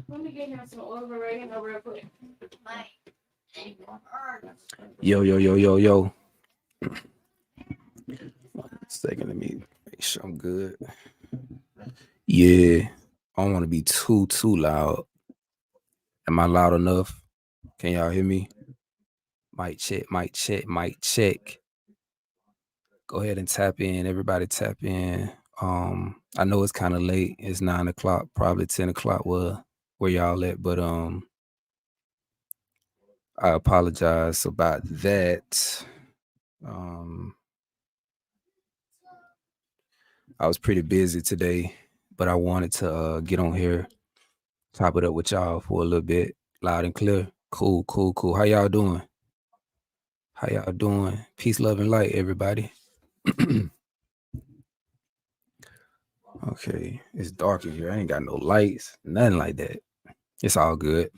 Let me get him some oregano real quick. Yo. Second, let me make sure I'm good. Yeah, I don't want to be too loud. Am I loud enough? Can y'all hear me? Mic check. Go ahead and tap in. Everybody tap in. I know it's kind of late. It's 9 o'clock, probably 10 o'clock where y'all at, but I apologize about that. I was pretty busy today, but I wanted to get on here, top it up with y'all for a little bit, loud and clear. Cool. How y'all doing? Peace, love, and light, everybody. Okay, it's dark in here. I ain't got no lights, nothing like that. It's all good.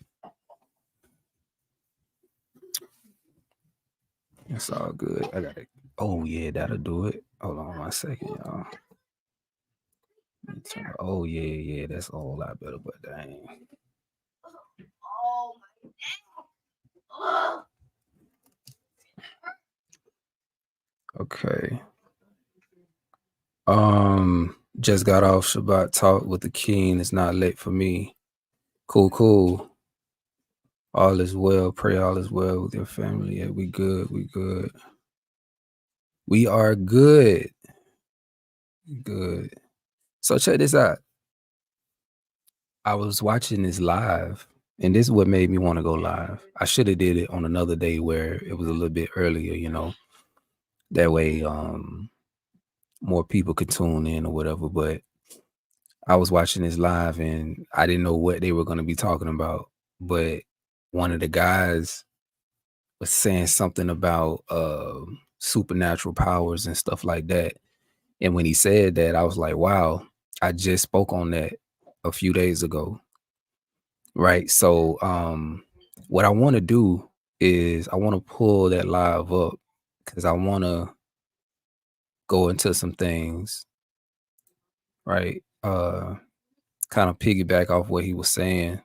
It's all good. I got it. Oh yeah, that'll do it. Hold on 1 second, y'all. Oh yeah, that's a whole lot better, but dang. Okay. Just got off Shabbat talk with the king. It's not late for me. Cool. All is well. Pray all is well with your family. Yeah, we good. We are good. Good. So check this out. I was watching this live, and this is what made me want to go live. I should have did it on another day where it was a little bit earlier, you know. That way, more people could tune in or whatever. But I was watching this live, and I didn't know what they were going to be talking about. But one of the guys was saying something about supernatural powers and stuff like that. And when he said that, I was like, wow, I just spoke on that a few days ago. Right. So what I want to do is I want to pull that live up because I want to go into some things. Right. Kind of piggyback off what he was saying.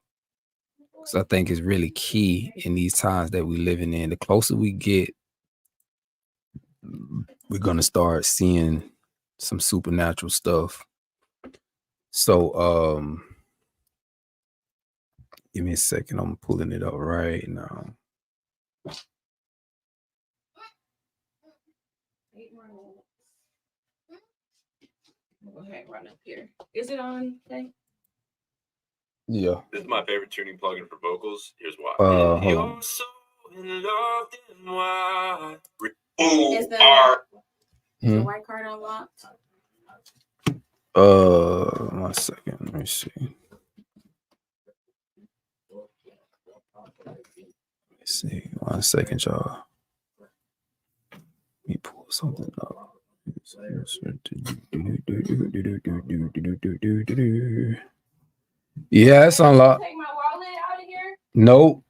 So I think it's really key in these times that we're living in. The closer we get, we're going to start seeing some supernatural stuff. So give me a second. I'm pulling it up right now. 8 more minutes. Go ahead, run up here. Is it on? Okay. Yeah. This is my favorite tuning plugin for vocals. Here's why. Hold on. So in love, then why? Is the white card unlocked? 1 second. Let me see. Let's see. 1 second, y'all. Let me pull something up. Yeah, it's unlocked. Take my wallet out of here? Nope.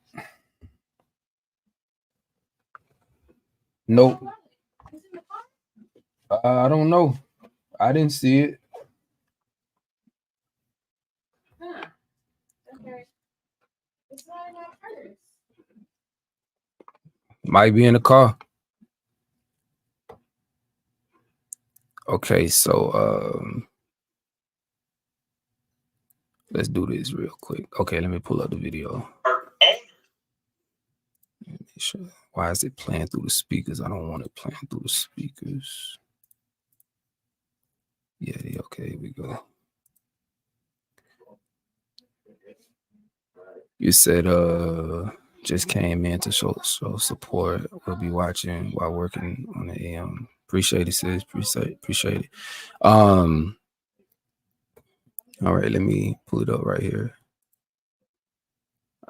I don't know. I didn't see it. Huh. Okay. It's not in my purse. Might be in the car. Okay, so let's do this real quick. Okay, let me pull up the video. Make sure. Why is it playing through the speakers? I don't want it playing through the speakers. Yeah, okay, here we go. You said just came in to show support. We'll be watching while working on the AM. Appreciate it, sis. Appreciate it. All right, let me pull it up right here.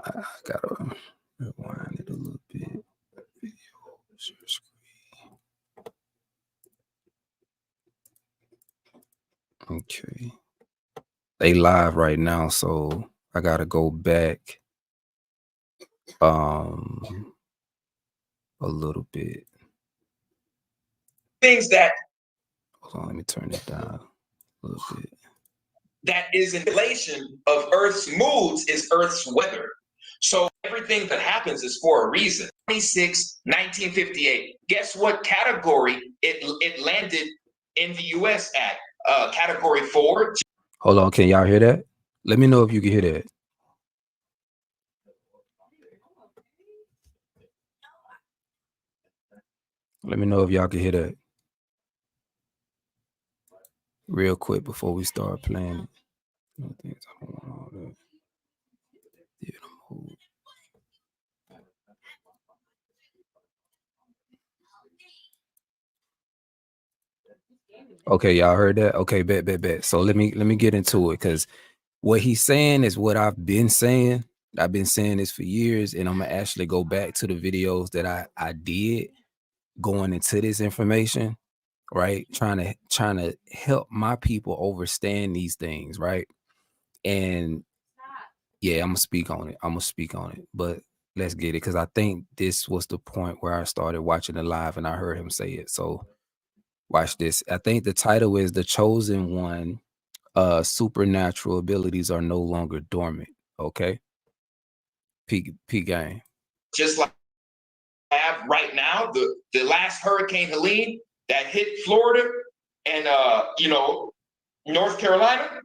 I gotta rewind it a little bit. Video, share screen. Okay. They live right now, so I gotta go back a little bit. Things that Hold on, let me turn it down a little bit. that is in relation of Earth's moods is Earth's weather. So everything that happens is for a reason. 1958. Guess what category it landed in the U.S. at? Category 4. Hold on, can y'all hear that? Let me know if you can hear that. Let me know if y'all can hear that. Real quick before we start playing it. Okay, y'all heard that? Okay, bet. So let me get into it, because what he's saying is what I've been saying. I've been saying this for years, and I'm gonna actually go back to the videos that I did going into this information, right? Trying to help my people understand these things, right? And yeah, I'm gonna speak on it. But let's get it, because I think this was the point where I started watching it live and I heard him say it. So watch this. I think the title is "The Chosen One. Supernatural abilities are no longer dormant." Okay. P game. Just like I have right now, the last Hurricane Helene that hit Florida and North Carolina,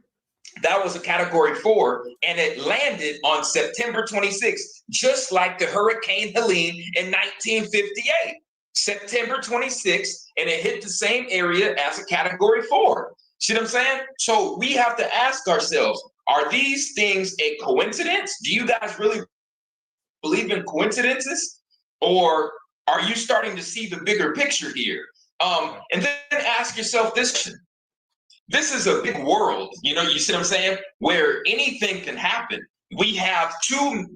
that was a category 4, and it landed on September 26th, just like the Hurricane Helene in 1958. September 26th, and it hit the same area as a category 4. See what I'm saying? So we have to ask ourselves, are these things a coincidence? Do you guys really believe in coincidences? Or are you starting to see the bigger picture here? And then ask yourself this question. This is a big world, you see what I'm saying? Where anything can happen. We have two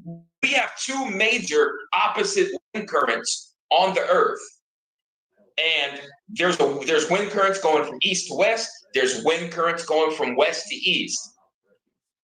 major opposite wind currents on the earth. And there's wind currents going from east to west. There's wind currents going from west to east.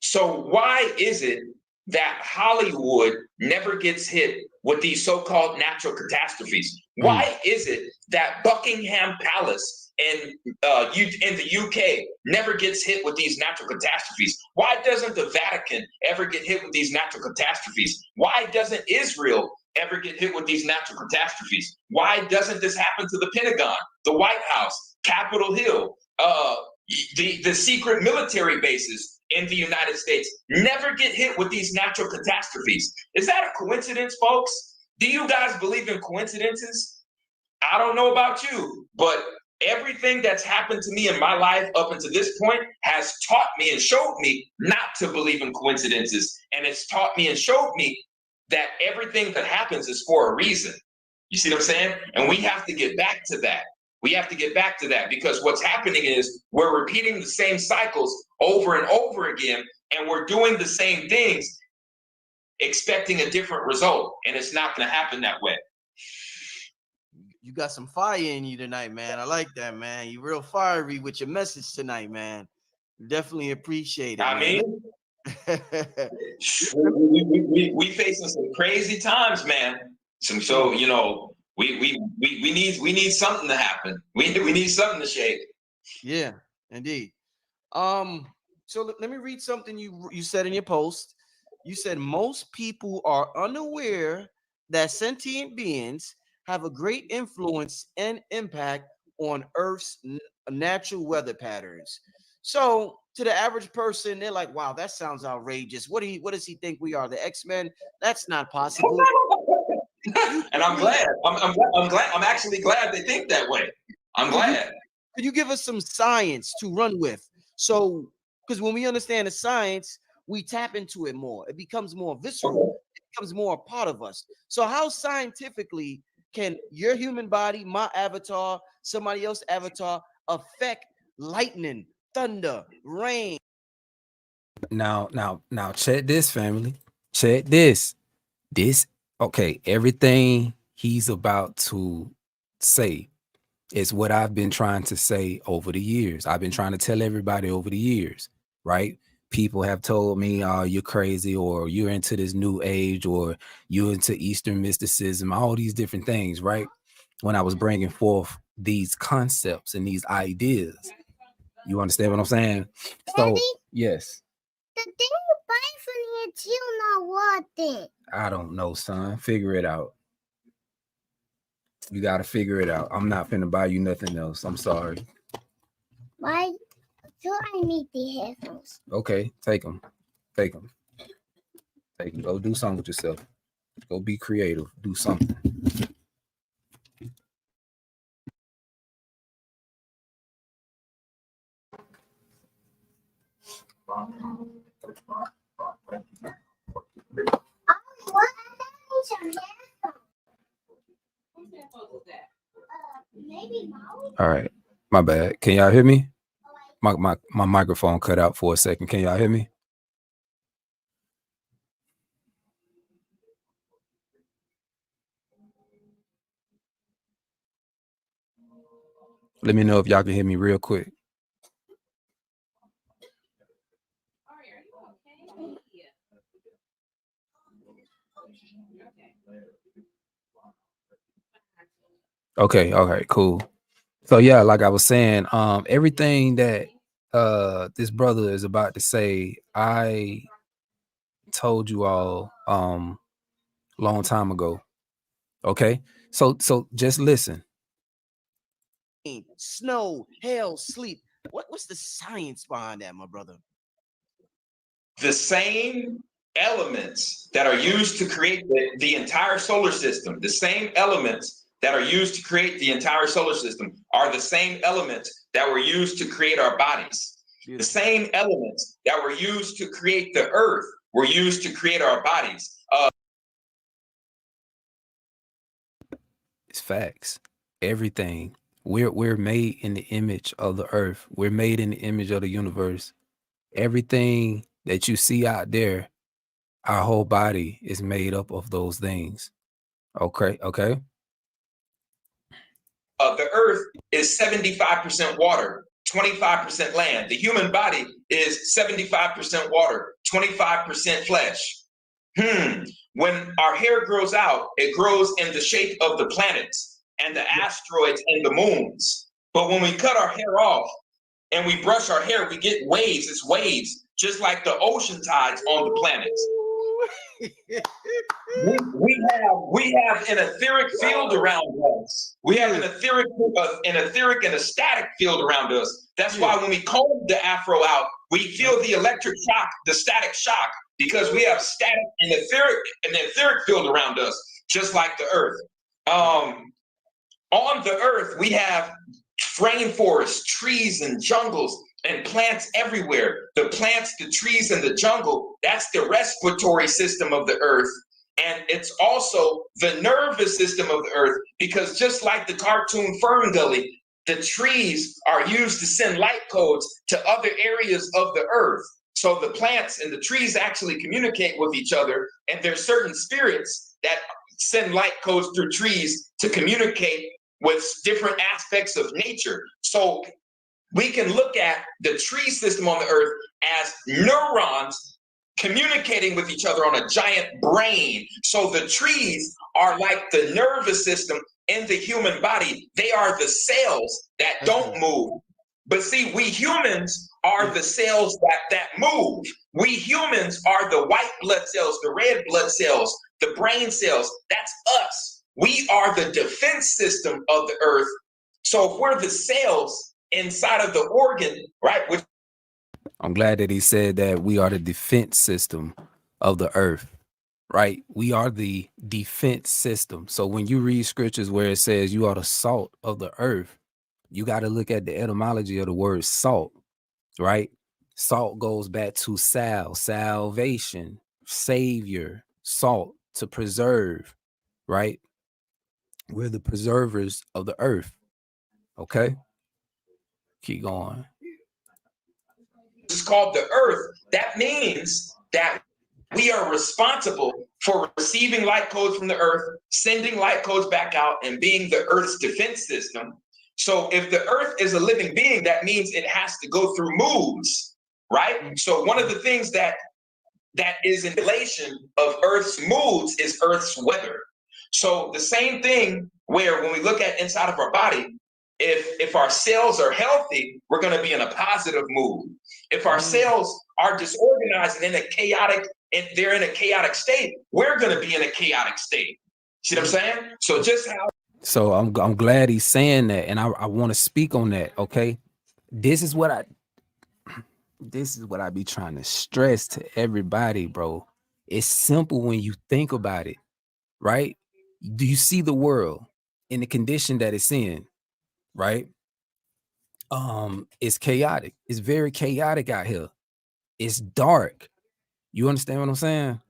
So why is it that Hollywood never gets hit with these so-called natural catastrophes? Why is it that Buckingham Palace in the UK never gets hit with these natural catastrophes? Why doesn't the Vatican ever get hit with these natural catastrophes? Why doesn't Israel ever get hit with these natural catastrophes? Why doesn't this happen to the Pentagon, the White House, Capitol Hill, the secret military bases in the United States never get hit with these natural catastrophes? Is that a coincidence, folks? Do you guys believe in coincidences? I don't know about you, but everything that's happened to me in my life up until this point has taught me and showed me not to believe in coincidences. And it's taught me and showed me that everything that happens is for a reason. You see what I'm saying? And we have to get back to that. We have to get back to that, because what's happening is we're repeating the same cycles over and over again, and we're doing the same things, expecting a different result, and it's not going to happen that way. You got some fire in you tonight, man. I like that, man. You're real fiery with your message tonight, man. Definitely appreciate it. I mean, we facing some crazy times, man. So we need something to happen. We need something to shake. Yeah, indeed. So let me read something you said in your post. You said most people are unaware that sentient beings have a great influence and impact on Earth's natural weather patterns. So to the average person, they're like, wow, that sounds outrageous. What does he think we are, the X-Men? That's not possible. And I'm glad. I'm glad. I'm actually glad they think that way. I'm glad. Could you give us some science to run with? So, because when we understand the science, we tap into it more. It becomes more visceral. It becomes more a part of us. So how scientifically can your human body, my avatar, somebody else's avatar, affect lightning, thunder, rain? Now, check this, family. Check this. Okay, everything he's about to say is what I've been trying to say over the years. I've been trying to tell everybody over the years, right? People have told me, oh, you're crazy, or you're into this new age, or you're into Eastern mysticism, all these different things, right? When I was bringing forth these concepts and these ideas. You understand what I'm saying? So Yes. The thing you buy from here too not working. I don't know, son. Figure it out. You got to figure it out. I'm not finna buy you nothing else. I'm sorry. Why do I need the headphones? Okay, take them. Take them. Take them. Go do something with yourself. Go be creative. Do something. What? I need some headphones. Whose headphones is that? Maybe Molly? All right. My bad. Can y'all hear me? My microphone cut out for a second. Can y'all hear me? Let me know if y'all can hear me real quick. Ari, are you okay? Yeah. Okay, all right, cool. So yeah, like I was saying, everything that this brother is about to say, I told you all long time ago. Okay, so just listen. Snow, hail, sleep. What's the science behind that, my brother? The same elements that are used to create the entire solar system, the same elements that are used to create the entire solar system are the same elements that were used to create our bodies. The same elements that were used to create the earth were used to create our bodies. It's facts. Everything. We're made in the image of the earth. We're made in the image of the universe. Everything that you see out there, our whole body is made up of those things. Okay. The earth is 75% water, 25% land. The human body is 75% water, 25% flesh. When our hair grows out, it grows in the shape of the planets and the asteroids and the moons. But when we cut our hair off and we brush our hair, we get waves. It's waves, just like the ocean tides on the planets. We have an etheric field around us. We have an etheric and a static field around us. That's why when we comb the afro out, we feel the electric shock, the static shock, because we have static and etheric field around us, just like the earth. On the earth, we have rainforests, trees, and jungles, and plants everywhere. The plants, the trees, and the jungle, that's the respiratory system of the earth. And it's also the nervous system of the earth, because just like the cartoon Fern Gully, the trees are used to send light codes to other areas of the earth. So the plants and the trees actually communicate with each other, and there's certain spirits that send light codes through trees to communicate with different aspects of nature. So we can look at the tree system on the earth as neurons communicating with each other on a giant brain. So the trees are like the nervous system in the human body. They are the cells that don't move. But see, we humans are the cells that move. We humans are the white blood cells, the red blood cells, the brain cells. That's us. We are the defense system of the earth. So if we're the cells inside of the organ, right? I'm glad that he said that we are the defense system of the earth, right? We are the defense system. So when you read scriptures where it says you are the salt of the earth, you got to look at the etymology of the word salt, right? Salt goes back to salvation, savior, salt, to preserve, right? We're the preservers of the earth. Okay. Keep going. It's called the earth. That means that we are responsible for receiving light codes from the earth, sending light codes back out, and being the earth's defense system. So if the earth is a living being, that means it has to go through moods, right? So one of the things that is in relation of earth's moods is earth's weather. So the same thing where when we look at inside of our body, if our cells are healthy, we're going to be in a positive mood. If our cells are disorganized and they're in a chaotic state, we're going to be in a chaotic state. See what I'm saying? So just how. So I'm glad he's saying that, and I want to speak on that. Okay, this is what I be trying to stress to everybody, bro. It's simple when you think about it, right? Do you see the world in the condition that it's in, right? It's chaotic. It's very chaotic out here. It's dark. You understand what I'm saying?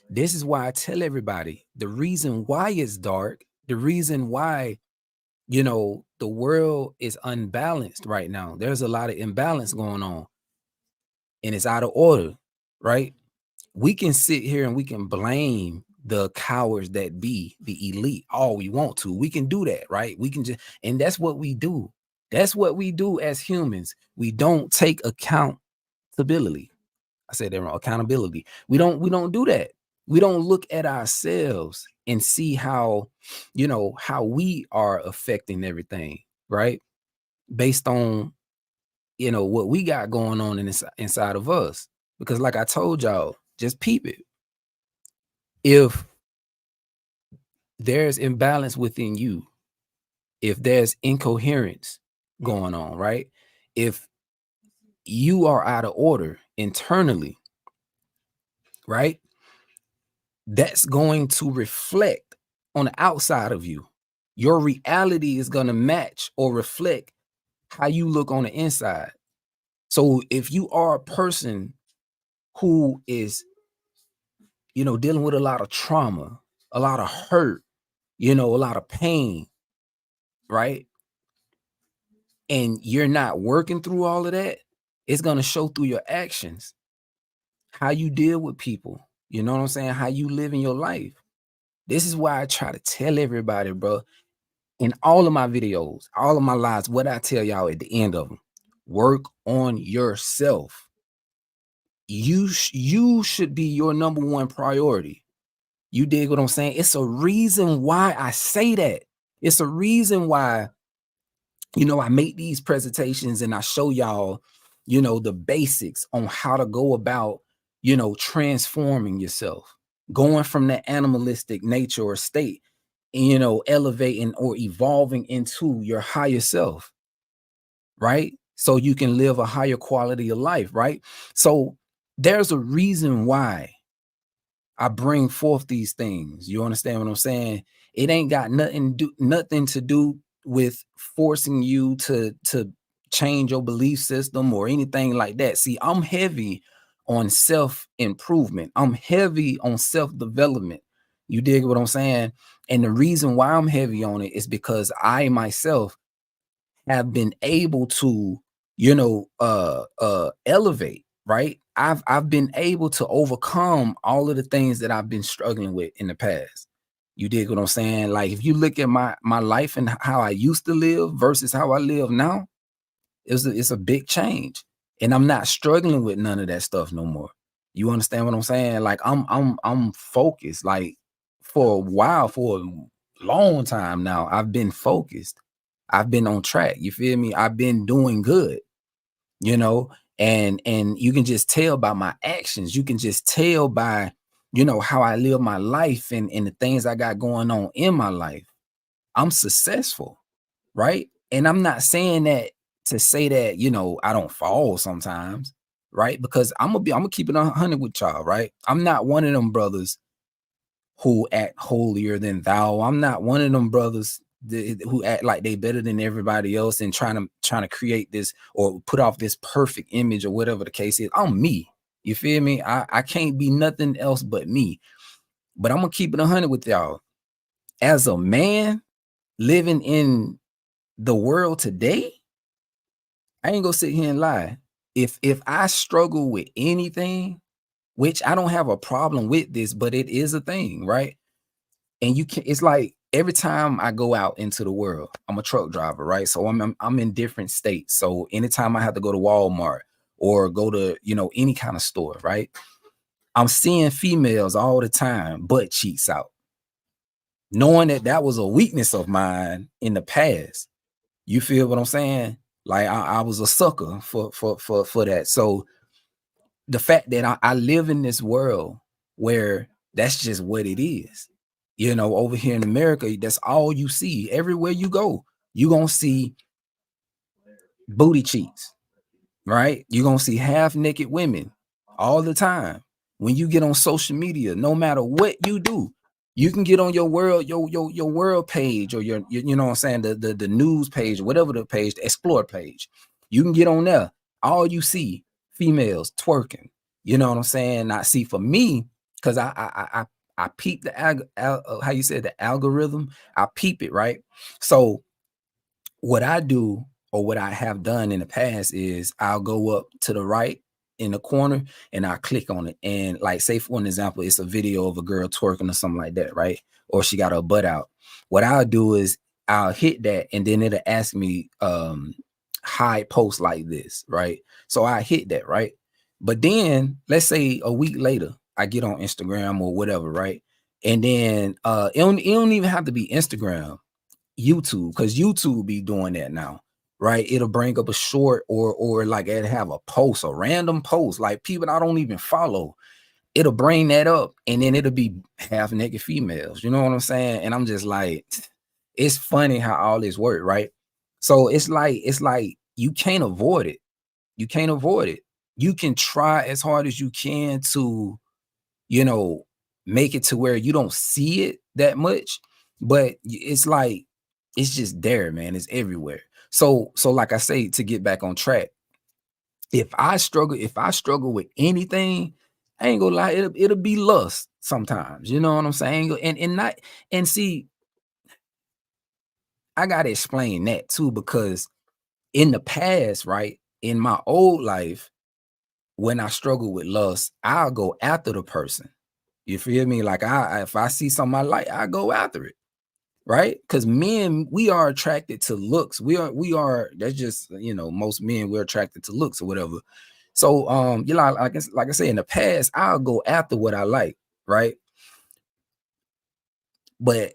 This is why I tell everybody the reason why it's dark, the reason why, you know, the world is unbalanced right now. There's a lot of imbalance going on and it's out of order, right? We can sit here and we can blame the cowards that be the elite all we want to. We can do that, right? We can just, and that's what we do. That's what we do as humans. We don't take accountability. I said that wrong. Accountability. We don't do that. We don't look at ourselves and see how, you know, how we are affecting everything, right? Based on, you know, what we got going on inside of us. Because like I told y'all, just peep it. If there's imbalance within you, if there's incoherence going on, right? If you are out of order internally, right? That's going to reflect on the outside of you. Your reality is going to match or reflect how you look on the inside. So if you are a person who is, you know, dealing with a lot of trauma, a lot of hurt, you know, a lot of pain, right? And you're not working through all of that, it's going to show through your actions, how you deal with people. You know what I'm saying? How you live in your life. This is why I try to tell everybody, bro, in all of my videos, all of my lives, what I tell y'all at the end of them, work on yourself. You should be your number one priority. You dig what I'm saying? It's a reason why I say that. It's a reason why, you know, I make these presentations and I show y'all, you know, the basics on how to go about, you know, transforming yourself, going from that animalistic nature or state, you know, elevating or evolving into your higher self, right? So you can live a higher quality of life, right? So there's a reason why I bring forth these things. You understand what I'm saying? It ain't got nothing to do with forcing you to change your belief system or anything like that. See, I'm heavy on self-improvement. I'm heavy on self-development. You dig what I'm saying? And the reason why I'm heavy on it is because I myself have been able to, you know, elevate, right? I've been able to overcome all of the things that I've been struggling with in the past. You dig what I'm saying? Like if you look at my life and how I used to live versus how I live now, it's a big change. And I'm not struggling with none of that stuff no more. You understand what I'm saying? Like I'm focused. Like for a while, for a long time now, I've been focused. I've been on track. You feel me? I've been doing good, you know, and you can just tell by my actions. You can just tell by, you know, how I live my life and the things I got going on in my life. I'm successful, right? And I'm not saying that to say that, you know, I don't fall sometimes, right? Because I'm gonna keep it 100 with y'all, right? I'm not one of them brothers who act holier than thou. I'm not one of them brothers who act like they better than everybody else and trying to create this or put off this perfect image or whatever the case is. I'm me. You feel me? I can't be nothing else but me. But I'm gonna keep it 100 with y'all. As a man living in the world today, I ain't gonna sit here and lie. If I struggle with anything, which I don't have a problem with this, but it is a thing, right? And you can, it's like every time I go out into the world, I'm a truck driver, right? So I'm in different states. So anytime I have to go to Walmart or go to, you know, any kind of store, right? I'm seeing females all the time, butt cheeks out, knowing that that was a weakness of mine in the past. You feel what I'm saying? Like I was a sucker for that. So the fact that I live in this world where that's just what it is. You know, over here in America, that's all you see. Everywhere you go, you're gonna see booty cheeks, right? You're gonna see half-naked women all the time. When you get on social media, no matter what you do, you can get on your world page, or your you know what I'm saying, the news page, or whatever the page, the explore page. You can get on there. All you see, females twerking. You know what I'm saying? I see, for me, because I peep the how you said, the algorithm. I peep it, right? So what I do, or what I have done in the past, is I'll go up to the right in the corner and I'll click on it. And like, say for an example, it's a video of a girl twerking or something like that, right? Or she got her butt out. What I'll do is I'll hit that, and then it'll ask me hide posts like this, right? So I hit that, right? But then let's say a week later, I get on Instagram or whatever, right? And then it don't even have to be Instagram, YouTube, because YouTube be doing that now, right? It'll bring up a short, or like it'll have a post, a random post, like people I don't even follow. It'll bring that up, and then it'll be half naked females. You know what I'm saying? And I'm just like, it's funny how all this work, right? So it's like you can't avoid it. You can't avoid it. You can try as hard as you can to, you know, make it to where you don't see it that much, but it's like, it's just there, man. It's everywhere. So like I say, to get back on track, if I struggle with anything, I ain't gonna lie, it'll be lust sometimes. You know what I'm saying? And see, I gotta explain that too, because in the past, right, in my old life, when I struggle with lust, I'll go after the person. You feel me? Like if I see something I like, I go after it. Right? Because men, we are attracted to looks. We are, that's just, you know, most men, we're attracted to looks or whatever. So you know, like I say, in the past, I'll go after what I like, right? But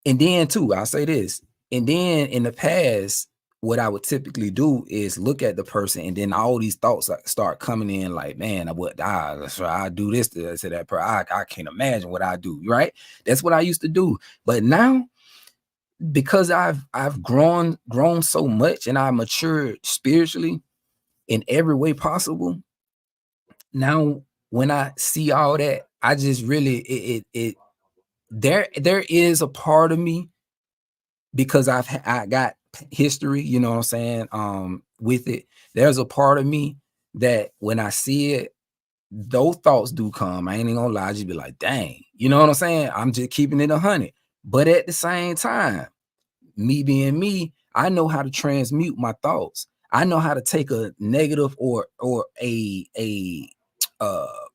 and then too, I'll say this, and then in the past, what I would typically do is look at the person, and then all these thoughts start coming in, like, man, I do this to that person. I can't imagine what I do, right? That's what I used to do. But now, because I've grown so much, and I matured spiritually in every way possible. Now, when I see all that, I just really there is a part of me, because I got history, you know what I'm saying, with it. There's a part of me that when I see it, those thoughts do come. I ain't even gonna lie, I just be like, dang, you know what I'm saying? I'm just keeping it 100. But at the same time, me being me, I know how to transmute my thoughts. I know how to take a negative or a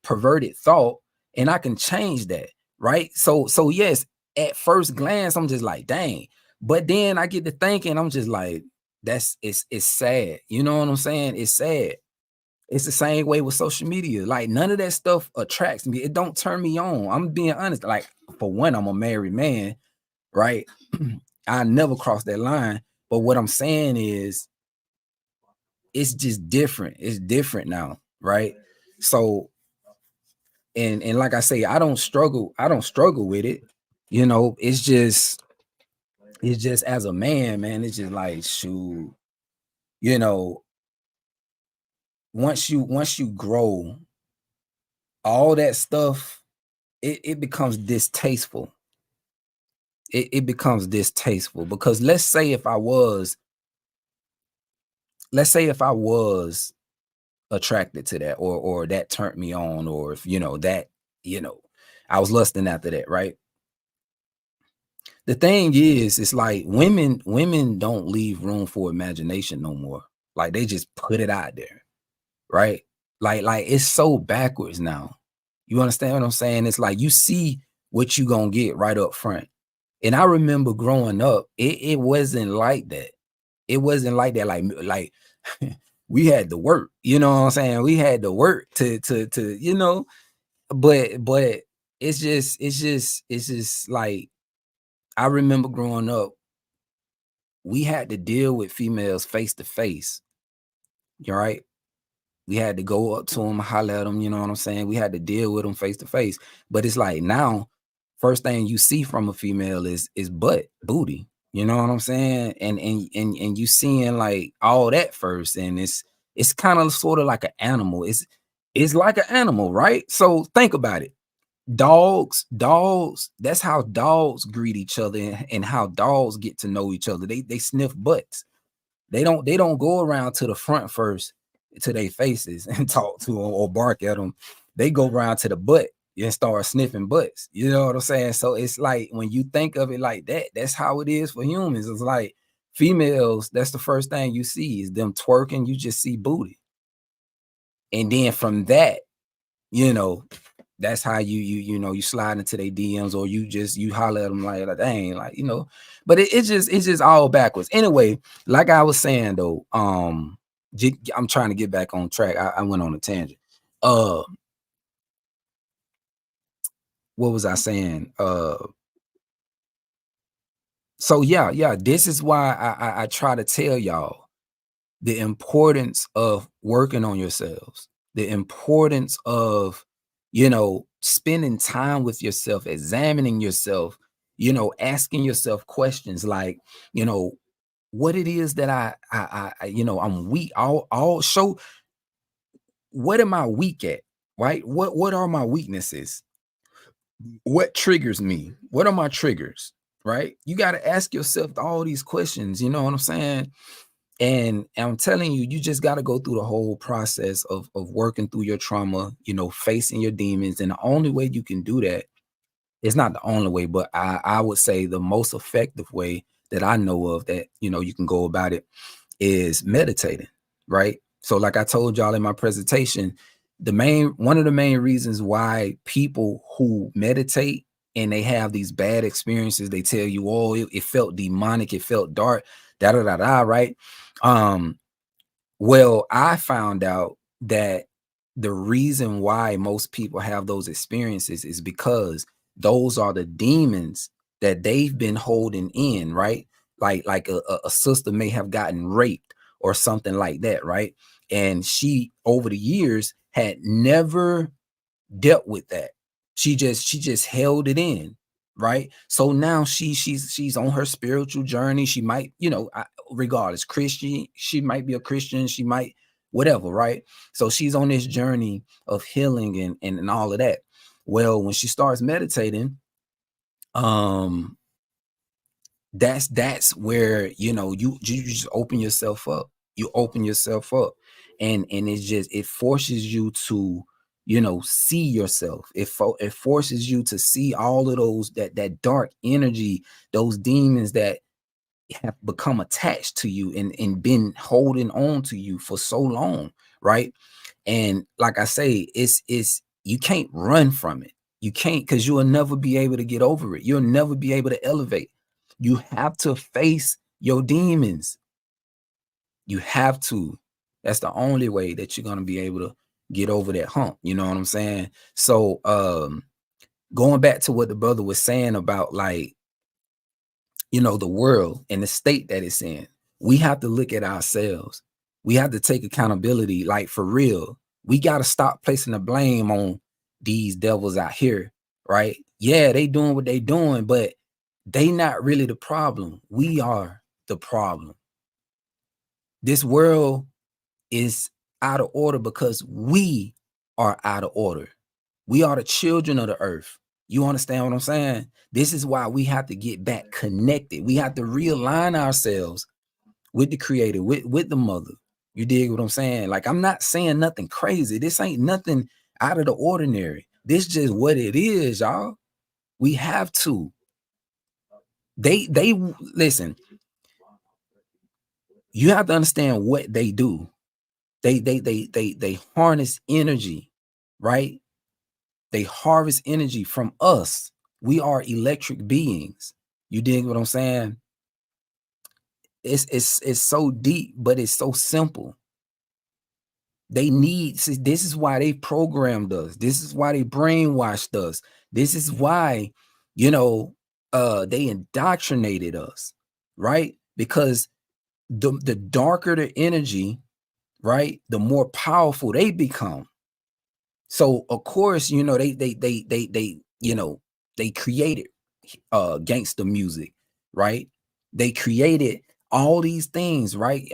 perverted thought, and I can change that, right? So yes, at first glance, I'm just like, dang. But then I get to thinking, I'm just like, it's sad. You know what I'm saying? It's sad. It's the same way with social media. Like, none of that stuff attracts me. It don't turn me on. I'm being honest. Like, for one, I'm a married man, right? I never crossed that line. But what I'm saying is, it's just different. It's different now, right? So, and like I say, I don't struggle with it. You know, it's just as a man, it's just like, shoot, you know, once you grow, all that stuff, it becomes distasteful. It becomes distasteful, because let's say if I was attracted to that, or that turned me on, or if that I was lusting after that, right? The thing is, it's like women don't leave room for imagination no more. Like, they just put it out there, right? Like it's so backwards now. You understand what I'm saying? It's like, you see what you gonna get right up front. And I remember growing up, it wasn't like that. It wasn't like that. Like we had to work, you know what I'm saying? We had to work to but it's just like, I remember growing up, we had to deal with females face to face. You right? We had to go up to them, holler at them, you know what I'm saying? We had to deal with them face to face. But it's like now, first thing you see from a female is butt, booty. You know what I'm saying? And you seeing like all that first, and it's kind of sort of like an animal. It's like an animal, right? So think about it. Dogs, that's how dogs greet each other, and how dogs get to know each other. They sniff butts. They don't go around to the front first to their faces and talk to them or bark at them. They go around to the butt and start sniffing butts. You know what I'm saying? So it's like when you think of it like that, that's how it is for humans. It's like females, that's the first thing you see is them twerking. You just see booty. And then from that, you know, that's how you slide into their DMs, or you holler at them like dang, like, you know, but it's just all backwards. Anyway, like I was saying though, I'm trying to get back on track. I went on a tangent. What was I saying? So yeah, this is why I try to tell y'all the importance of working on yourselves, the importance of, you know, spending time with yourself, examining yourself, you know, asking yourself questions like, you know, what it is that I you know, I'm weak. I'll show what am I weak at, right? What are my weaknesses? What triggers me? What are my triggers? Right? You got to ask yourself all these questions, you know what I'm saying? And I'm telling you, you just got to go through the whole process of working through your trauma, you know, facing your demons. And the only way you can do that, it's not the only way, but I would say the most effective way that I know of that, you know, you can go about it is meditating, right? So like I told y'all in my presentation, one of the main reasons why people who meditate and they have these bad experiences, they tell you, oh, it felt demonic, it felt dark, right? Well, I found out that the reason why most people have those experiences is because those are the demons that they've been holding in, right? Like a sister may have gotten raped or something like that, right? And she, over the years, had never dealt with that. She just held it in, right? So now she's on her spiritual journey. She might, you know, regardless, Christian, she might be a Christian, she might whatever, right? So she's on this journey of healing and all of that. Well, when she starts meditating, that's where, you know, you just open yourself up. You open yourself up, and it forces you to, you know, see yourself. It forces you to see all of those that dark energy, those demons that have become attached to you and been holding on to you for so long, right? And like I say, it's you can't run from it. You can't, because you will never be able to get over it. You'll never be able to elevate. You have to face your demons. You have to. That's the only way that you're going to be able to get over that hump. You know what I'm saying? So going back to what the brother was saying about, like, you know, the world and the state that it's in, we have to look at ourselves. We have to take accountability, like, for real. We got to stop placing the blame on these devils out here, right? Yeah, they doing what they doing, but they not really the problem. We are the problem. This world is out of order because we are out of order. We are the children of the earth. You understand what I'm saying? This is why we have to get back connected. We have to realign ourselves with the creator, with the mother. You dig what I'm saying? Like, I'm not saying nothing crazy. This ain't nothing out of the ordinary. This just what it is, y'all. We have to. They listen. You have to understand what they do. They harness energy, right? They harvest energy from us. We are electric beings. You dig what I'm saying? It's so deep, but it's so simple. They need, see, this is why they programmed us. This is why they brainwashed us. This is why, you know, they indoctrinated us, right? because the darker the energy, right, the more powerful they become. So of course, you know, they you know, they created gangster music, right? They created all these things, right?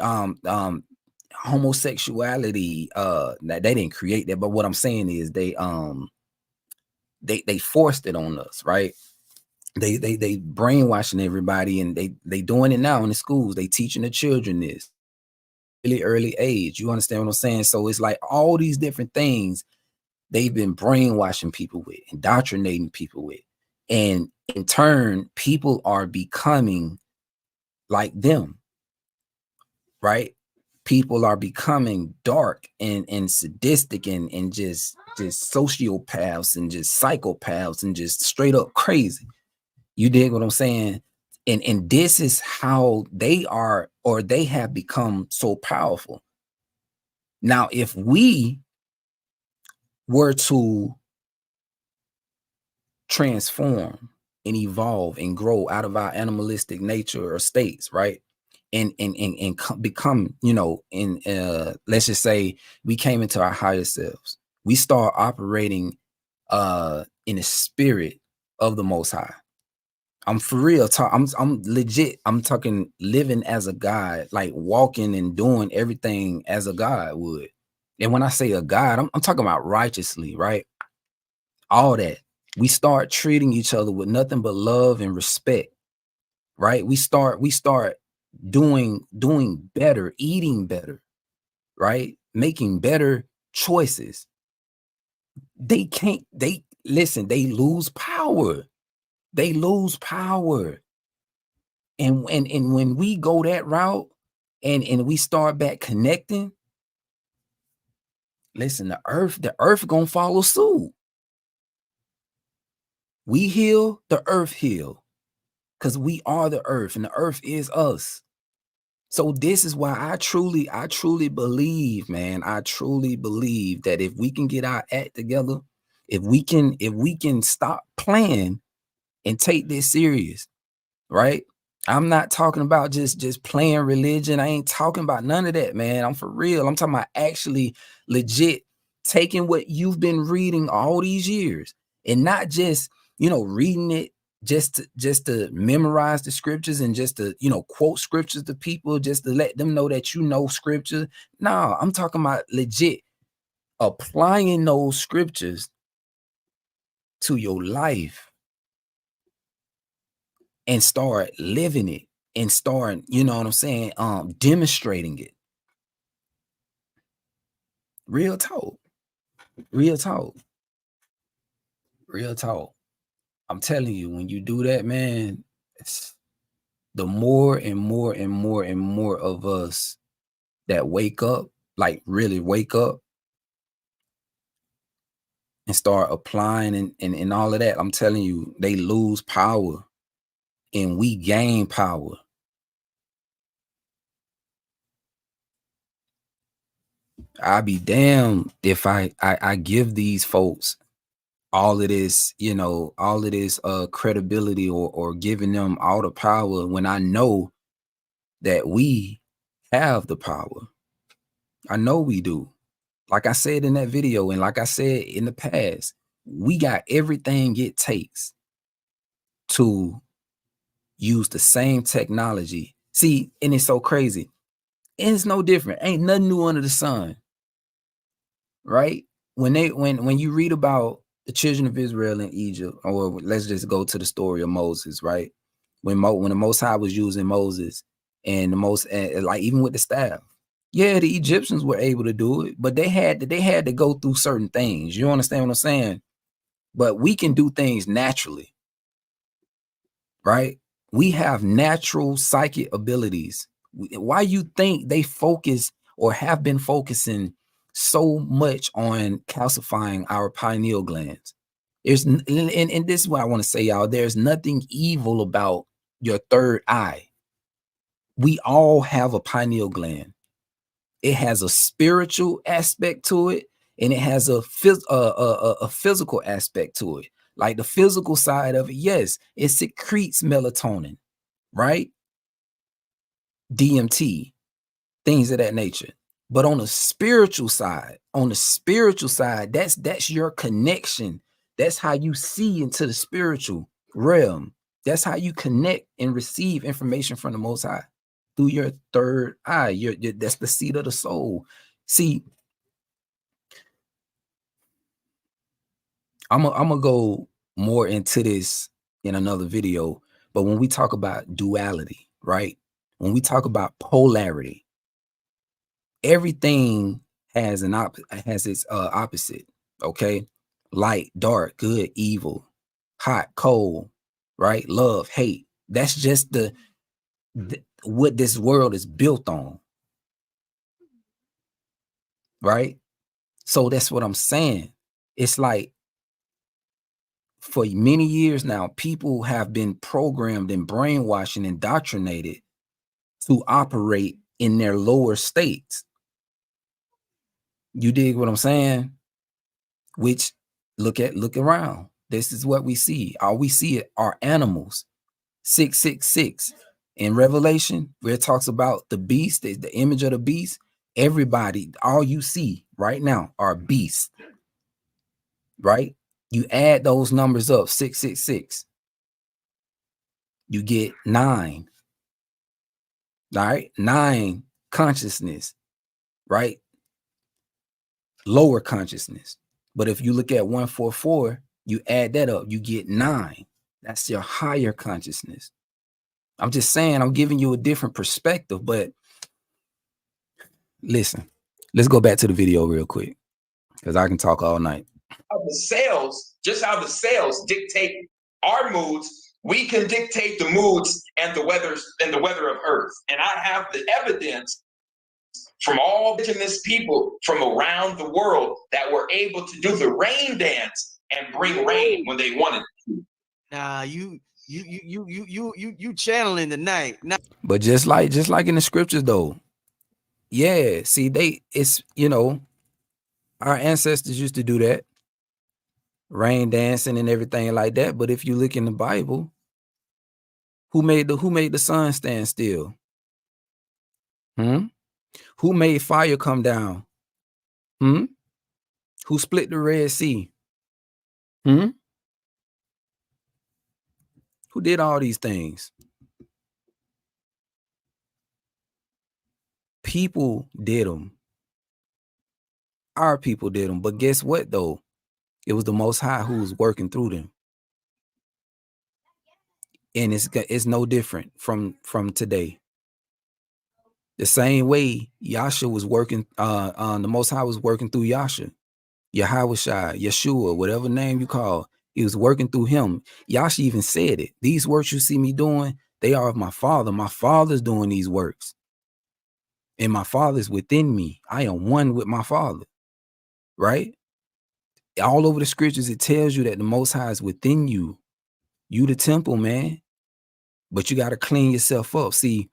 Homosexuality, they didn't create that, but what I'm saying is they forced it on us, right? They brainwashing everybody, and they doing it now in the schools. They teaching the children this really early age. You understand what I'm saying? So it's like all these different things they've been brainwashing people with, indoctrinating people with, and in turn, people are becoming like them, right? People are becoming dark and sadistic and just sociopaths and just psychopaths and just straight up crazy. You dig what I'm saying? And this is how they are, or they have become so powerful. Now, if we were to transform and evolve and grow out of our animalistic nature or states, right? And become, you know, in let's just say we came into our higher selves. We start operating in the spirit of the Most High. I'm for real. I'm legit. I'm talking living as a God, like walking and doing everything as a God would. And when I say a God, I'm talking about righteously, right? All that. We start treating each other with nothing but love and respect, right? We start doing better, eating better, right? Making better choices. They listen, they lose power. They lose power. And when we go that route and we start back connecting, listen, the earth gonna follow suit. We heal, the earth heal, because we are the earth and the earth is us. So this is why I truly believe, man. I truly believe that if we can get our act together, if we can stop playing and take this serious, right? I'm not talking about just playing religion. I ain't talking about none of that, man. I'm for real. I'm talking about actually legit taking what you've been reading all these years and not just, you know, reading it just to memorize the scriptures and just to, you know, quote scriptures to people just to let them know that you know scripture. No, I'm talking about legit applying those scriptures to your life and start living it and start, you know what I'm saying, demonstrating it. Real talk. Real talk. Real talk. I'm telling you, when you do that, man, it's the more and more and more and more of us that wake up, like really wake up and start applying and all of that. I'm telling you, they lose power and we gain power. I'd be damned if I give these folks all of this, you know, all of this credibility or giving them all the power when I know that we have the power. I know we do. Like I said in that video, and like I said in the past, we got everything it takes to use the same technology. See, and it's so crazy. And it's no different. Ain't nothing new under the sun. Right? When you read about the children of Israel in Egypt, or let's just go to the story of Moses, right? When the Most High was using Moses and like even with the staff, yeah, the Egyptians were able to do it, but they had to go through certain things. You understand what I'm saying? But we can do things naturally, right? We have natural psychic abilities. Why you think they focus or have been focusing so much on calcifying our pineal glands? And this is what I want to say, y'all. There's nothing evil about your third eye. We all have a pineal gland. It has a spiritual aspect to it, and it has a physical aspect to it. Like the physical side of it, yes, it secretes melatonin, right? DMT, things of that nature. But on the spiritual side, that's your connection. That's how you see into the spiritual realm. That's how you connect and receive information from the Most High through your third eye. That's the seat of the soul. See, I'm gonna go more into this in another video. But when we talk about duality, right? When we talk about polarity, everything has its opposite. Okay, light, dark, good, evil, hot, cold, right? Love, hate. That's just what this world is built on, right? So that's what I'm saying. It's like for many years now, people have been programmed and brainwashed and indoctrinated to operate in their lower states. You dig what I'm saying? Which look around. This is what we see. All we see are animals. 666 in Revelation, where it talks about the beast, the image of the beast. Everybody, all you see right now are beasts, right? You add those numbers up, 666. You get 9. All right, 9 consciousness, right? Lower consciousness. But if you look at 144, you add that up, you get 9. That's your higher consciousness. I'm just saying, I'm giving you a different perspective, but listen, let's go back to the video real quick because I can talk all night. The cells, just how the cells dictate our moods, we can dictate the moods and the weather of Earth. And I have the evidence from all indigenous people from around the world that were able to do the rain dance and bring rain when they wanted to. Nah, you channeling tonight. Nah. But just like in the scriptures though, yeah, see, our ancestors used to do that, rain dancing and everything like that. But if you look in the Bible, who made the sun stand still? Who made fire come down? Who split the Red Sea? Who did all these things? People did them. Our people did them. But guess what though? It was the Most High who was working through them. And it's no different from today. The same way Yasha was working, the Most High was working through Yasha, Yahawashi, Yeshua, whatever name you call, he was working through him. Yasha even said it. These works you see me doing, they are of my Father. My Father's doing these works. And my Father's within me. I am one with my Father. Right? All over the scriptures, it tells you that the Most High is within you. You the temple, man. But you got to clean yourself up. See,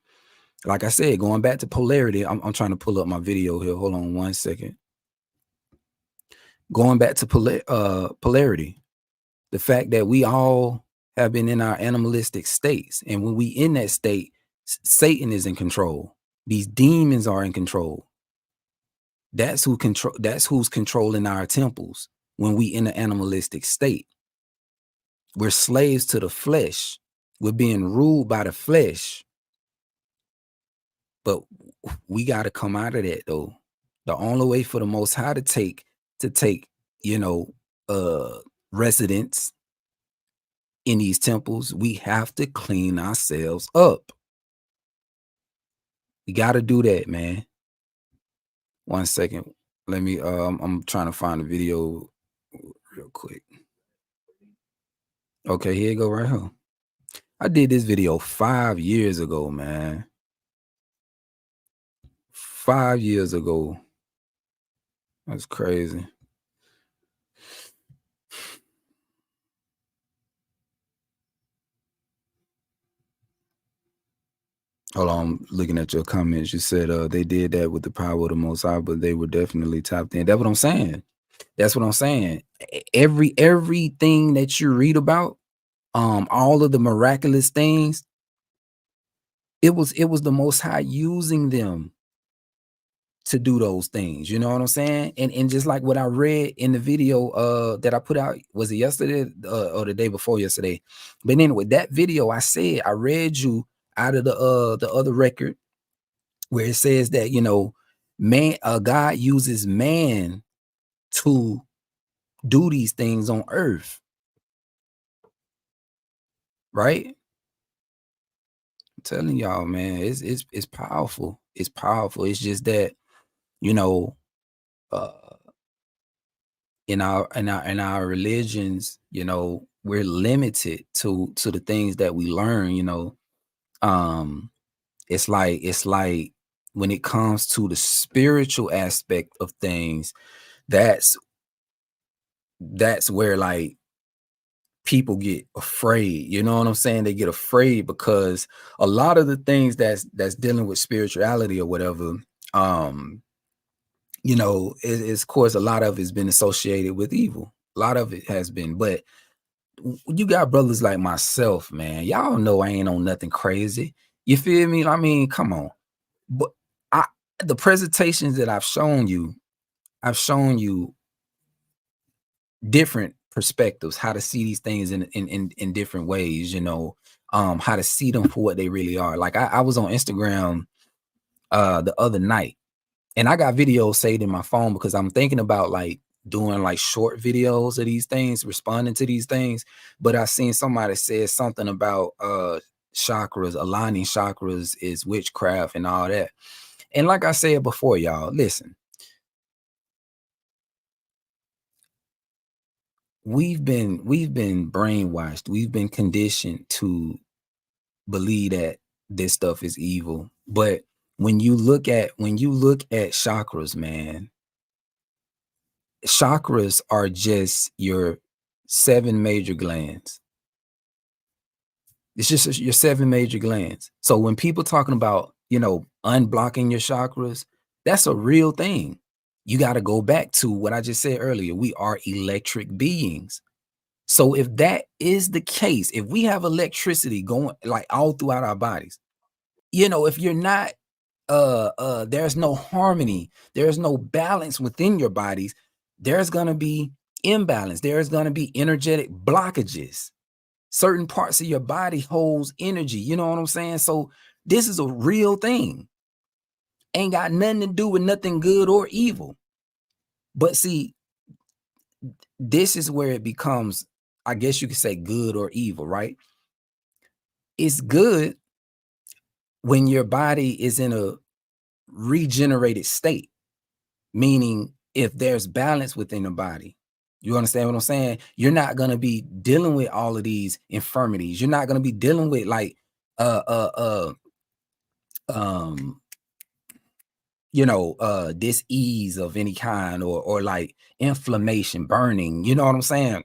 like I said, going back to polarity, I'm trying to pull up my video here. Hold on 1 second. Going back to polarity, the fact that we all have been in our animalistic states. And when we in that state, Satan is in control. These demons are in control. That's who's controlling our temples when we in the animalistic state. We're slaves to the flesh. We're being ruled by the flesh. But we got to come out of that though. The only way for the Most High to take residence in these temples, we have to clean ourselves up. We got to do that, man. 1 second. Let me I'm trying to find the video real quick. Okay, here you go right here. I did this video 5 years ago, man. 5 years ago. That's crazy. Hold on, I'm looking at your comments. You said they did that with the power of the Most High, but they were definitely tapped in. That's what I'm saying. That's what I'm saying. Everything that you read about, all of the miraculous things, It was the Most High using them to do those things. You know what I'm saying? And just like what I read in the video that I put out, was it yesterday or the day before yesterday? But anyway, that video I read you out of the other record where it says that, you know, God uses man to do these things on earth. Right? I'm telling y'all, man, it's powerful. It's powerful. It's just that, you know, in our religions, you know, we're limited to the things that we learn, you know. It's like when it comes to the spiritual aspect of things, that's where like people get afraid. You know what I'm saying? They get afraid because a lot of the things that's dealing with spirituality or whatever, you know, it's of course a lot of it's been associated with evil. A lot of it has been, but you got brothers like myself, man. Y'all know I ain't on nothing crazy. You feel me? I mean, come on. But the presentations that I've shown you different perspectives, how to see these things in different ways, you know, how to see them for what they really are. Like I was on Instagram the other night, and I got videos saved in my phone because I'm thinking about like doing like short videos of these things, responding to these things. But I seen somebody said something about chakras, aligning chakras is witchcraft and all that. And like I said before, y'all, listen, we've been brainwashed, we've been conditioned to believe that this stuff is evil. But when you look at chakras, man, chakras are just your 7 major glands. It's just your 7 major glands. So when people talking about, you know, unblocking your chakras, that's a real thing. You got to go back to what I just said earlier. We are electric beings. So if that is the case, if we have electricity going like all throughout our bodies, you know, if you're not there's no harmony, there's no balance within your bodies, there's gonna be imbalance, there's gonna be energetic blockages. Certain parts of your body holds energy, you know what I'm saying? So this is a real thing. Ain't got nothing to do with nothing good or evil. But see, this is where it becomes, I guess you could say, good or evil, right? It's good when your body is in a regenerated state, meaning if there's balance within the body. You understand what I'm saying? You're not going to be dealing with all of these infirmities. You're not going to be dealing with like you know, dis-ease of any kind, or like inflammation, burning, you know what I'm saying?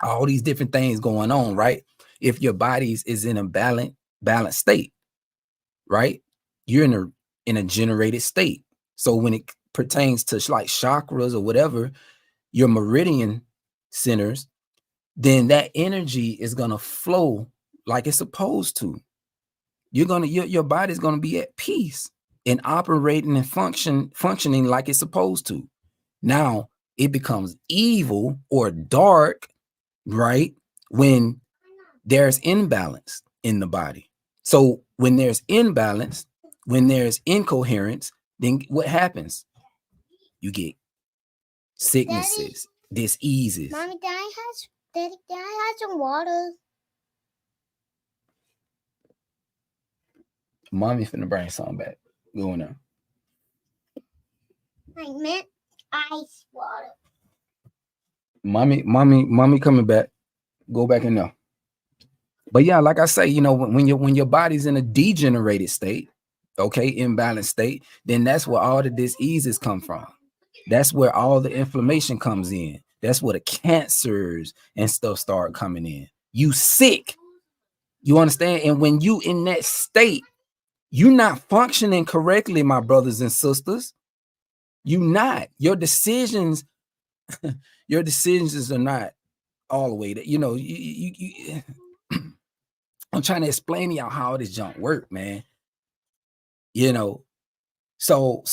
All these different things going on, right? If your body is in a balanced state, right? You're in a generated state. So when it pertains to like chakras or whatever, your meridian centers, then that energy is gonna flow like it's supposed to. Your body's gonna be at peace and operating and functioning like it's supposed to. Now it becomes evil or dark, right? When there's imbalance in the body. So when there's imbalance, when there's incoherence, then what happens? You get sicknesses, diseases. Mommy, Daddy, can I have some water? Mommy finna bring something back. Go on now. I meant ice water. Mommy coming back. Go back in there. But yeah, like I say, you know, when your body's in a degenerated state, okay, imbalanced state, then that's where all the diseases come from. That's where all the inflammation comes in. That's where the cancers and stuff start coming in. You sick. You understand? And when you in that state, you're not functioning correctly, my brothers and sisters. You not. Your decisions are not all the way that, you know, you I'm trying to explain to y'all how this junk work, man. You know, so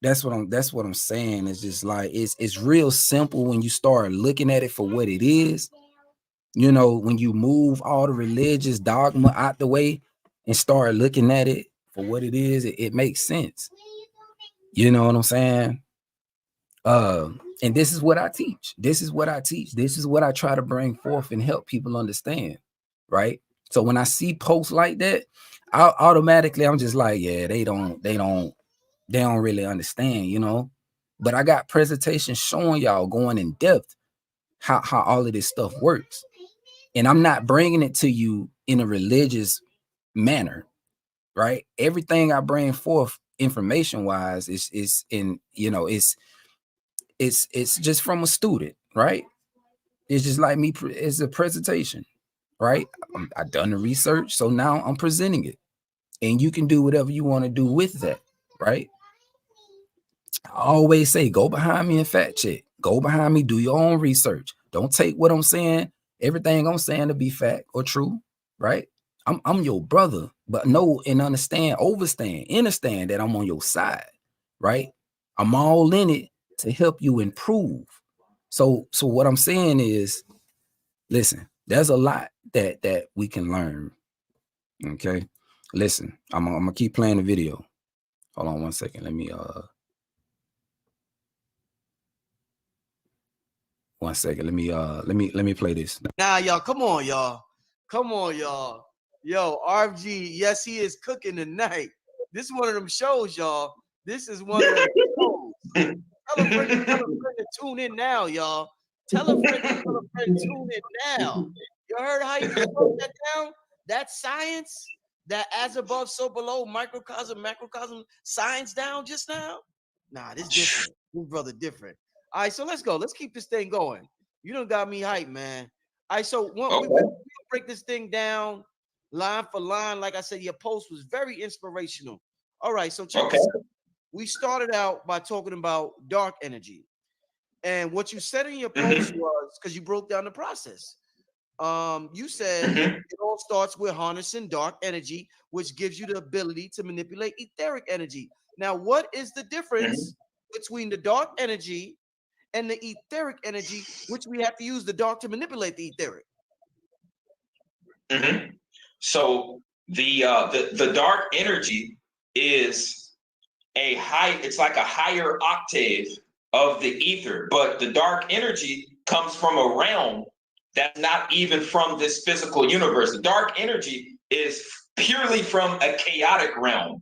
that's what I'm saying. It's just like it's real simple when you start looking at it for what it is. You know, when you move all the religious dogma out the way and start looking at it for what it is, it makes sense. You know what I'm saying? And this is what I teach. This is what I teach. This is what I try to bring forth and help people understand. Right. So when I see posts like that, I'm just like, yeah, they don't really understand, you know. But I got presentations showing y'all going in depth how all of this stuff works. And I'm not bringing it to you in a religious manner, right? Everything I bring forth information wise is in, you know, it's just from a student, right? It's just like me, it's a presentation, right? I done the research, so now I'm presenting it, and you can do whatever you want to do with that, right? I always say, go behind me and fact check. Go behind me, do your own research. Don't take what I'm saying, everything I'm saying to be fact or true, right? I'm your brother, but know and understand, understand that I'm on your side, right? I'm all in it to help you improve. So what I'm saying is, listen, there's a lot that we can learn. Okay. Listen, I'm gonna keep playing the video. Hold on one second. Let me one second. Let me play this. Nah, y'all, come on, y'all. Come on, y'all. Yo, RFG, yes, he is cooking tonight. This is one of them shows, y'all. This is one of them shows. Tell a friend to tune in now, y'all. Tell a friend to tune in now. You heard how he just broke that down? That science, that as above, so below, microcosm, macrocosm, science down just now? Nah, this different. This brother different. All right, so let's go. Let's keep this thing going. You done got me hyped, man. All right, so we break this thing down line for line. Like I said, your post was very inspirational. All right, so check this out. We started out by talking about dark energy. And what you said in your post was, because you broke down the process. You said it all starts with harnessing dark energy, which gives you the ability to manipulate etheric energy. Now, what is the difference between the dark energy and the etheric energy, which we have to use the dark to manipulate the etheric? So the dark energy is it's like a higher octave of the ether, but the dark energy comes from a realm that's not even from this physical universe. The dark energy is purely from a chaotic realm.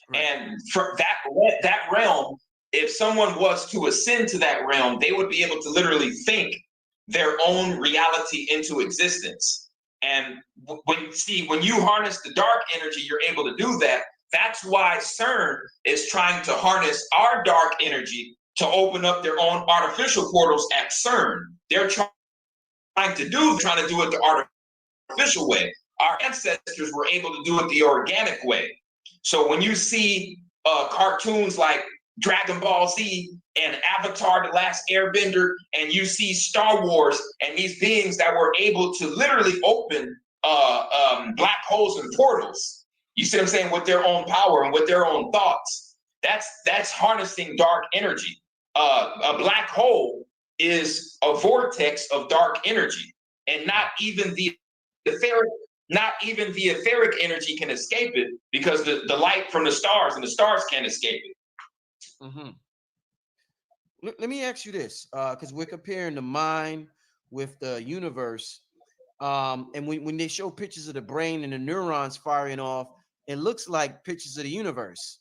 Right. And for that realm, if someone was to ascend to that realm, they would be able to literally think their own reality into existence. And when you harness the dark energy, you're able to do that. That's why CERN is trying to harness our dark energy to open up their own artificial portals at CERN. They're trying to do it the artificial way. Our ancestors were able to do it the organic way. So when you see cartoons like Dragon Ball Z and Avatar: The Last Airbender, and you see Star Wars and these beings that were able to literally open black holes and portals, you see what I'm saying, with their own power and with their own thoughts. That's harnessing dark energy. A black hole is a vortex of dark energy, and not even the etheric energy can escape it, because the light from the stars and the stars can't escape it. Let me ask you this, because we're comparing the mind with the universe. And when they show pictures of the brain and the neurons firing off, it looks like pictures of the universe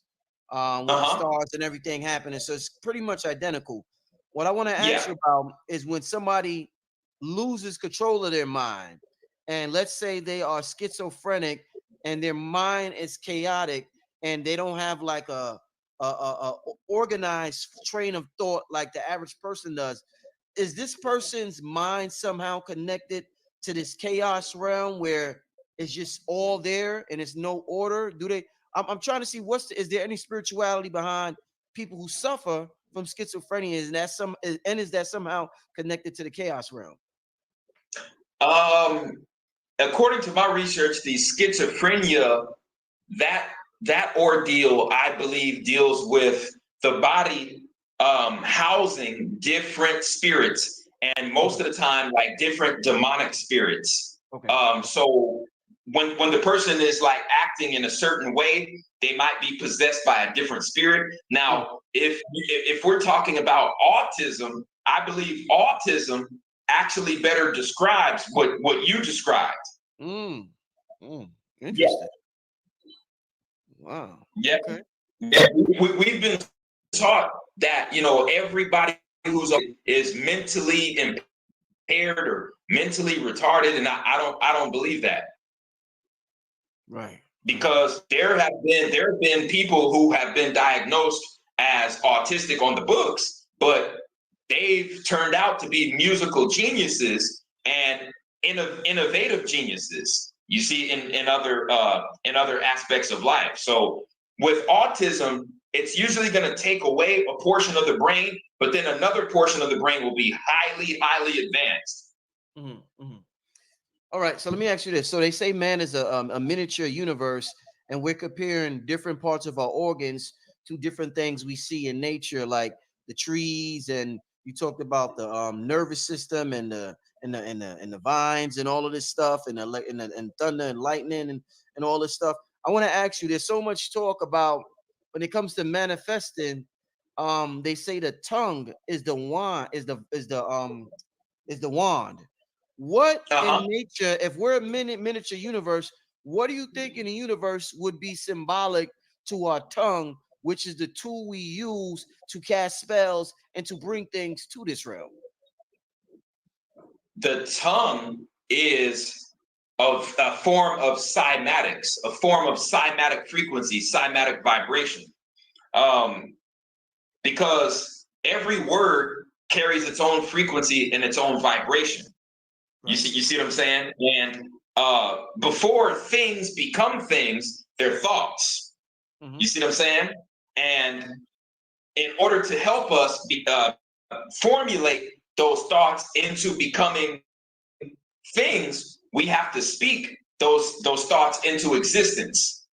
with the stars and everything happening. So it's pretty much identical. What I want to ask you about is when somebody loses control of their mind, and let's say they are schizophrenic and their mind is chaotic and they don't have like a organized train of thought like the average person does. Is this person's mind somehow connected to this chaos realm where it's just all there and it's no order? I'm trying to see is there any spirituality behind people who suffer from schizophrenia? Is that somehow connected to the chaos realm? according to my research, the schizophrenia, that ordeal, I believe, deals with the body housing different spirits, and most of the time, like different demonic spirits. Okay. So when the person is like acting in a certain way, they might be possessed by a different spirit. Now, if we're talking about autism, I believe autism actually better describes what you described. Interesting. Wow. Yeah. Okay. Yeah. We've been taught that, you know, everybody who's is mentally impaired or mentally retarded, and I don't believe that. Right. Because there have been people who have been diagnosed as autistic on the books, but they've turned out to be musical geniuses and innovative geniuses. You see, in other aspects of life. So with autism, it's usually going to take away a portion of the brain, but then another portion of the brain will be highly advanced. All right, so let me ask you this. So they say man is a miniature universe, and we're comparing different parts of our organs to different things we see in nature, like the trees, and you talked about the nervous system and the vines and all of this stuff, and thunder and lightning and all this stuff. I want to ask you. There's so much talk about when it comes to manifesting. They say the tongue is the wand, is the wand. What in nature, if we're a miniature universe, what do you think in the universe would be symbolic to our tongue, which is the tool we use to cast spells and to bring things to this realm? The tongue is of a form of cymatics, a form of cymatic frequency, cymatic vibration. Because every word carries its own frequency and its own vibration. You see what I'm saying? And before things become things, they're thoughts. You see what I'm saying? And in order to help us formulate those thoughts into becoming things, we have to speak those thoughts into existence.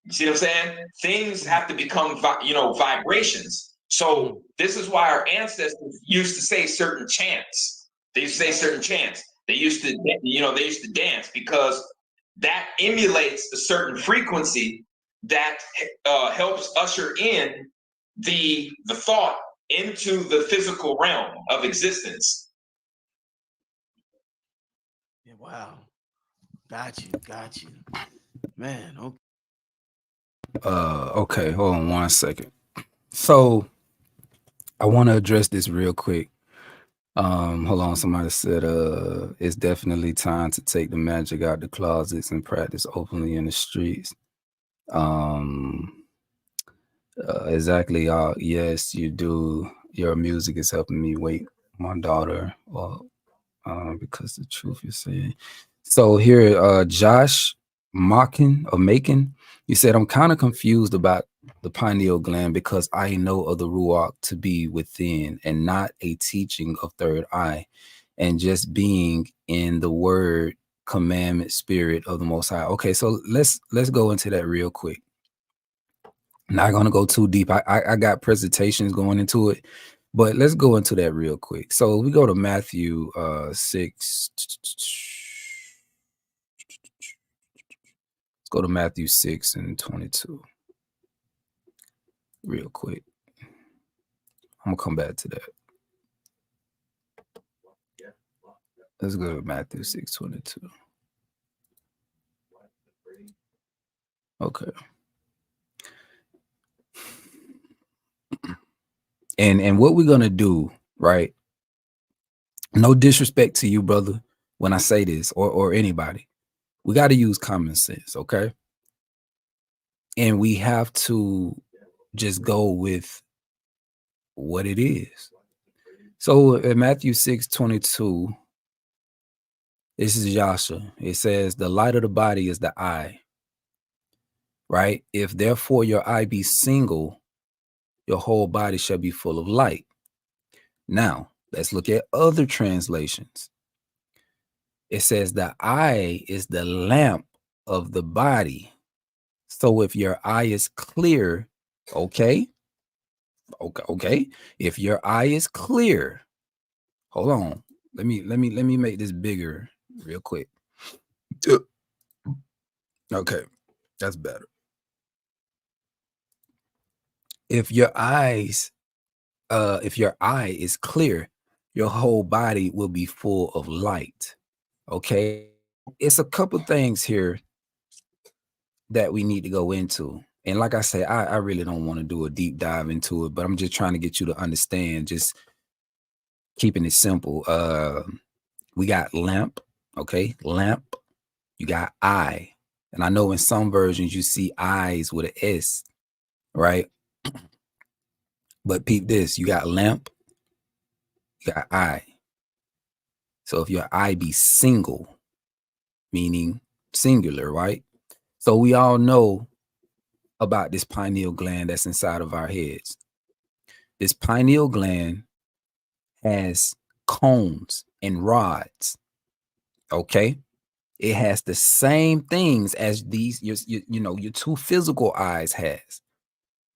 You see what I'm saying? Things have to become, vibrations. So this is why our ancestors used to say certain chants. They used to say certain chants. They used to dance, because that emulates a certain frequency that helps usher in the thought into the physical realm of existence. Yeah, wow. Got you. Man, okay. Okay, hold on 1 second. So I want to address this real quick. Hold on, somebody said it's definitely time to take the magic out the closets and practice openly in the streets. Exactly. Yes, you do. Your music is helping me wake my daughter up, because the truth you're saying. So here, Josh Macon, you said, I'm kind of confused about the pineal gland because I know of the Ruach to be within and not a teaching of third eye, and just being in the word commandment spirit of the Most High. Okay, so let's go into that real quick. Not gonna go too deep. I got presentations going into it, but let's go into that real quick. So we go to Matthew 6. Let's go to Matthew 6 and 22 real quick. I'm gonna come back to that. Let's go to Matthew 6:22. Okay. And what we're gonna do, right? No disrespect to you, brother, when I say this, or anybody. We got to use common sense, okay? And we have to just go with what it is. So in Matthew 6:22, this is Yasha. It says, the light of the body is the eye, right? If therefore your eye be single, your whole body shall be full of light. Now, let's look at other translations. It says the eye is the lamp of the body. So if your eye is clear, okay. If your eye is clear, hold on. Let me make this bigger real quick. Okay, that's better. If your eye is clear, your whole body will be full of light. Okay, it's a couple things here that we need to go into. And like I say, I really don't want to do a deep dive into it, but I'm just trying to get you to understand, just keeping it simple. We got lamp, okay, lamp. You got eye. And I know in some versions you see eyes with an S, right? But peep this, you got lamp, you got eye. So if your eye be single, meaning singular, right? So we all know about this pineal gland that's inside of our heads. This pineal gland has cones and rods, okay? It has the same things as these, your two physical eyes has.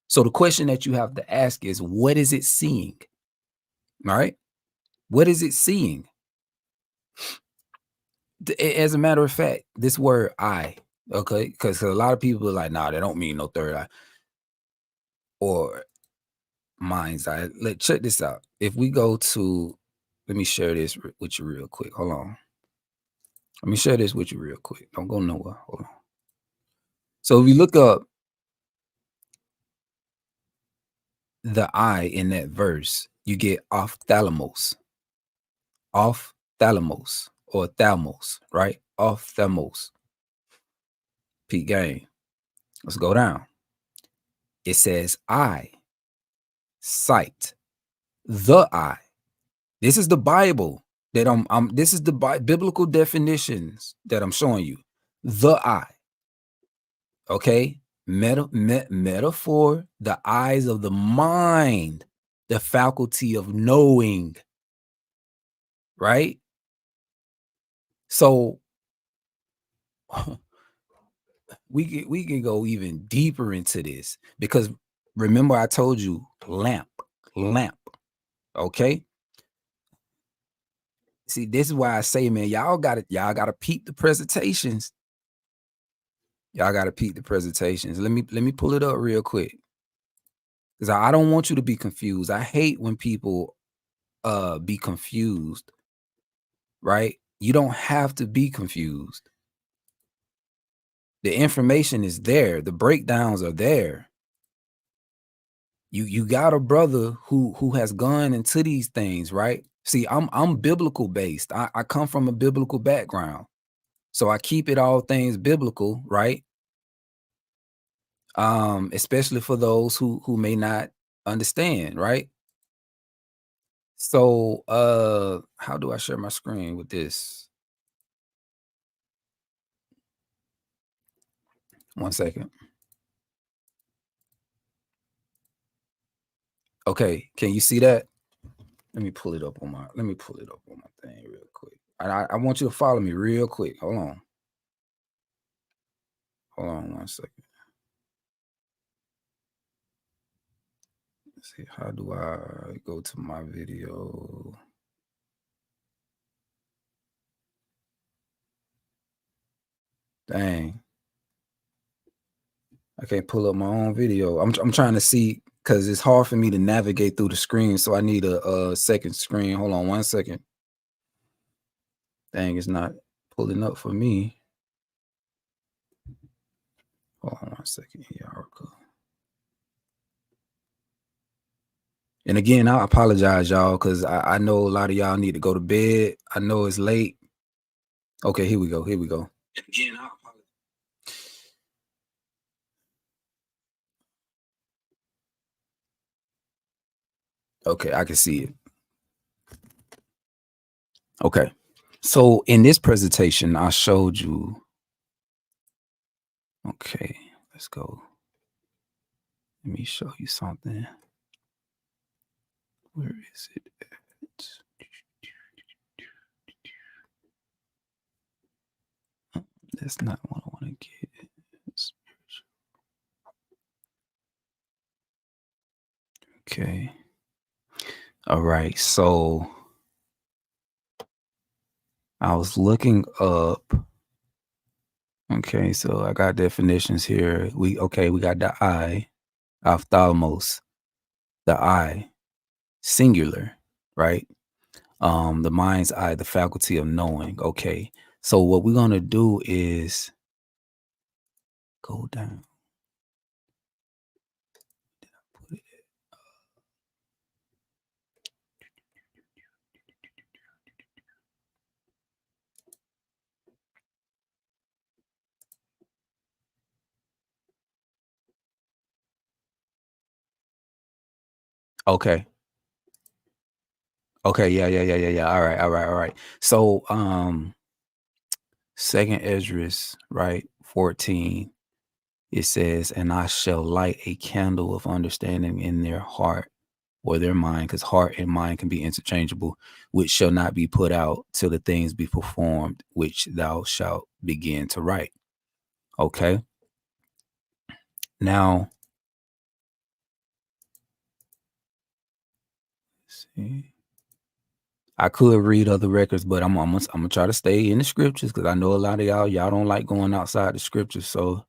So the question that you have to ask is, what is it seeing? All right? What is it seeing? As a matter of fact, this word eye, okay, because a lot of people are like, nah, they don't mean no third eye or mind's eye. Check this out. If we go to, let me share this with you real quick. Hold on. Let me share this with you real quick. Don't go nowhere. Hold on. So if you look up the eye in that verse, you get ophthalmos. Ophthalmos or thalmos, right? Ophthalmos. Peak game. Let's go down. It says eye, sight, the eye. This is the Bible that this is the biblical definitions that I'm showing you. The eye. Okay? Metaphor, the eyes of the mind, the faculty of knowing. Right? So we can go even deeper into this, because remember I told you lamp. Okay? See, this is why I say, man, y'all gotta peep the presentations. Y'all gotta peep the presentations. Let me pull it up real quick, because I don't want you to be confused. I hate when people be confused, right? You don't have to be confused. The information is there. The breakdowns are there. You got a brother who has gone into these things, right? See, I'm biblical based. I come from a biblical background. So I keep it all things biblical, right? Especially for those who may not understand, right? So how do I share my screen with this? 1 second. Okay, can you see that? Let me pull it up on my thing real quick. I want you to follow me real quick. Hold on 1 second. Let's see, how do I go to my video? Dang. I can't pull up my own video. I'm trying to see, because it's hard for me to navigate through the screen, so I need a second screen. Hold on 1 second. Dang, it's not pulling up for me. Hold on 1 second here. And again, I apologize, y'all, because I know a lot of y'all need to go to bed. I know it's late. Okay, here we go. Again, I apologize. Okay, I can see it. Okay. So in this presentation, I showed you. Okay, let's go. Let me show you something. Where is it at? That's not what I want to get. Okay. All right. So I was looking up. Okay, so I got definitions here. We got the eye, ophthalmos, the eye, singular, right? The mind's eye, the faculty of knowing. Okay. So what we're gonna do is go down. Okay. Okay, yeah. All right. So second Esdras, right? 14, it says, and I shall light a candle of understanding in their heart or their mind, because heart and mind can be interchangeable, which shall not be put out till the things be performed, which thou shalt begin to write. Okay. Now, let's see. I could read other records, but I'm gonna try to stay in the scriptures because I know a lot of y'all don't like going outside the scriptures. So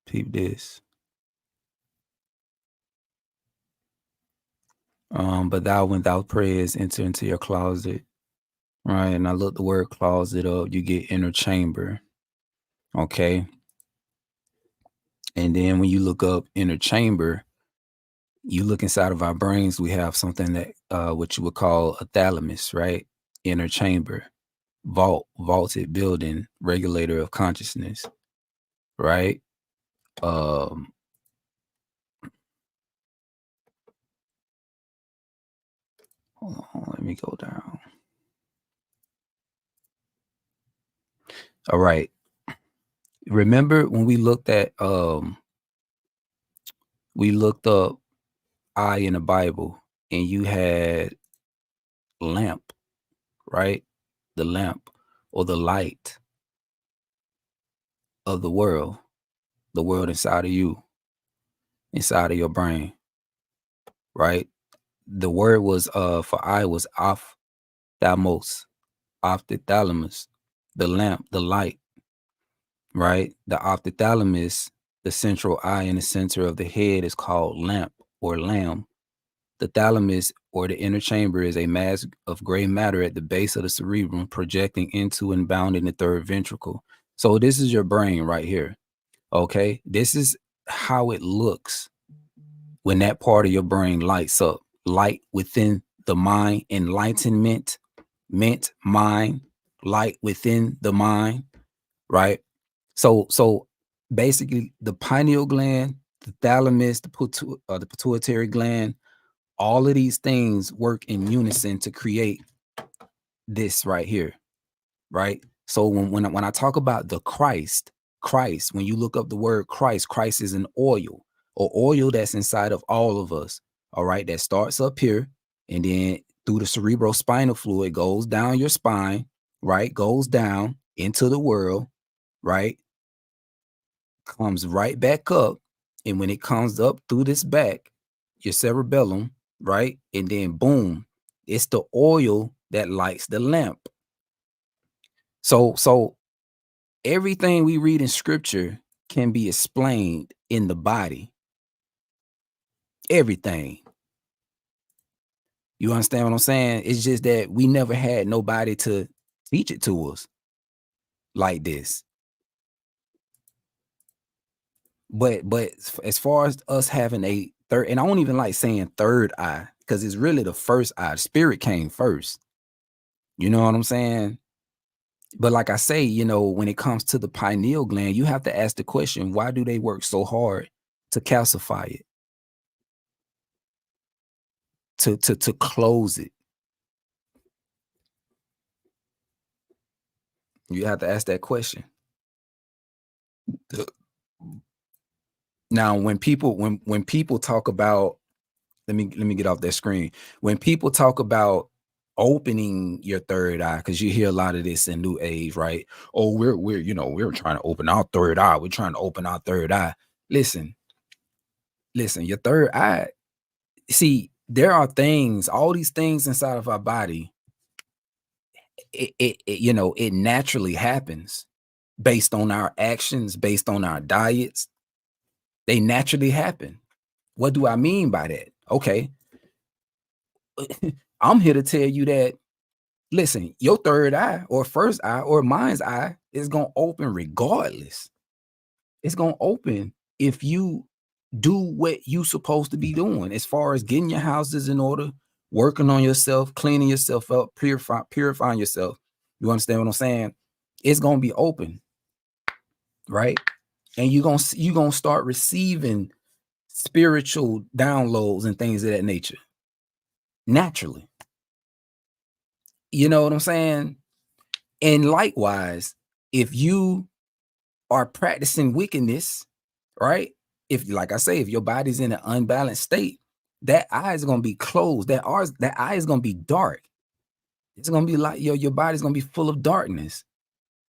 peep this. But thou, when thou prayest, enter into your closet, right? And I look the word closet up, you get inner chamber. Okay. And then when you look up inner chamber, you look inside of our brains, we have something that what you would call a thalamus, right? Inner chamber, vaulted building, regulator of consciousness, right? Hold on, let me go down. All right. Remember when we looked up eye in the Bible and you had lamp, right? The lamp or the light of the world inside of you, inside of your brain, right? The word was for eye was ophthalmos, ophthalmus, the lamp, the light, right? The ophthalmus, the central eye in the center of the head, is called lamp or lamb. The thalamus or the inner chamber is a mass of gray matter at the base of the cerebrum, projecting into and bounding the third ventricle. So this is your brain right here. Okay, this is how it looks when that part of your brain lights up. Light within the mind, enlightenment, mind, light within the mind, right? So basically the pineal gland, the thalamus, the pituitary gland, all of these things work in unison to create this right here, right? So when I talk about the Christ, when you look up the word Christ is an oil or oil that's inside of all of us, all right? That starts up here and then through the cerebrospinal fluid goes down your spine, right? Goes down into the world, right? Comes right back up. And when it comes up through this back, your cerebellum, right? And then boom, it's the oil that lights the lamp. So everything we read in scripture can be explained in the body. Everything. You understand what I'm saying? It's just that we never had nobody to teach it to us like this. But as far as us having a third, and I don't even like saying third eye because it's really the first eye. Spirit came first. You know what I'm saying? But like I say, you know, when it comes to the pineal gland, you have to ask the question, why do they work so hard to calcify it? To close it. You have to ask that question. Now, when people talk about, let me get off that screen. When people talk about, opening your third eye, because you hear a lot of this in New Age, right? Oh, we're trying to open our third eye. We're trying to open our third eye. Listen, your third eye. See, there are things, all these things inside of our body. It naturally happens based on our actions, based on our diets. They naturally happen. What do I mean by that? Okay. I'm here to tell you that, listen, your third eye or first eye or mind's eye is going to open regardless. It's going to open if you do what you supposed to be doing, as far as getting your houses in order, working on yourself, cleaning yourself up, purifying yourself. You understand what I'm saying? It's going to be open, right? And you're going to start receiving spiritual downloads and things of that nature naturally. You know what I'm saying? And likewise, if you are practicing wickedness, right? If, like I say, if your body's in an unbalanced state, that eye is going to be closed. That eye is going to be dark. It's going to be like your body's going to be full of darkness.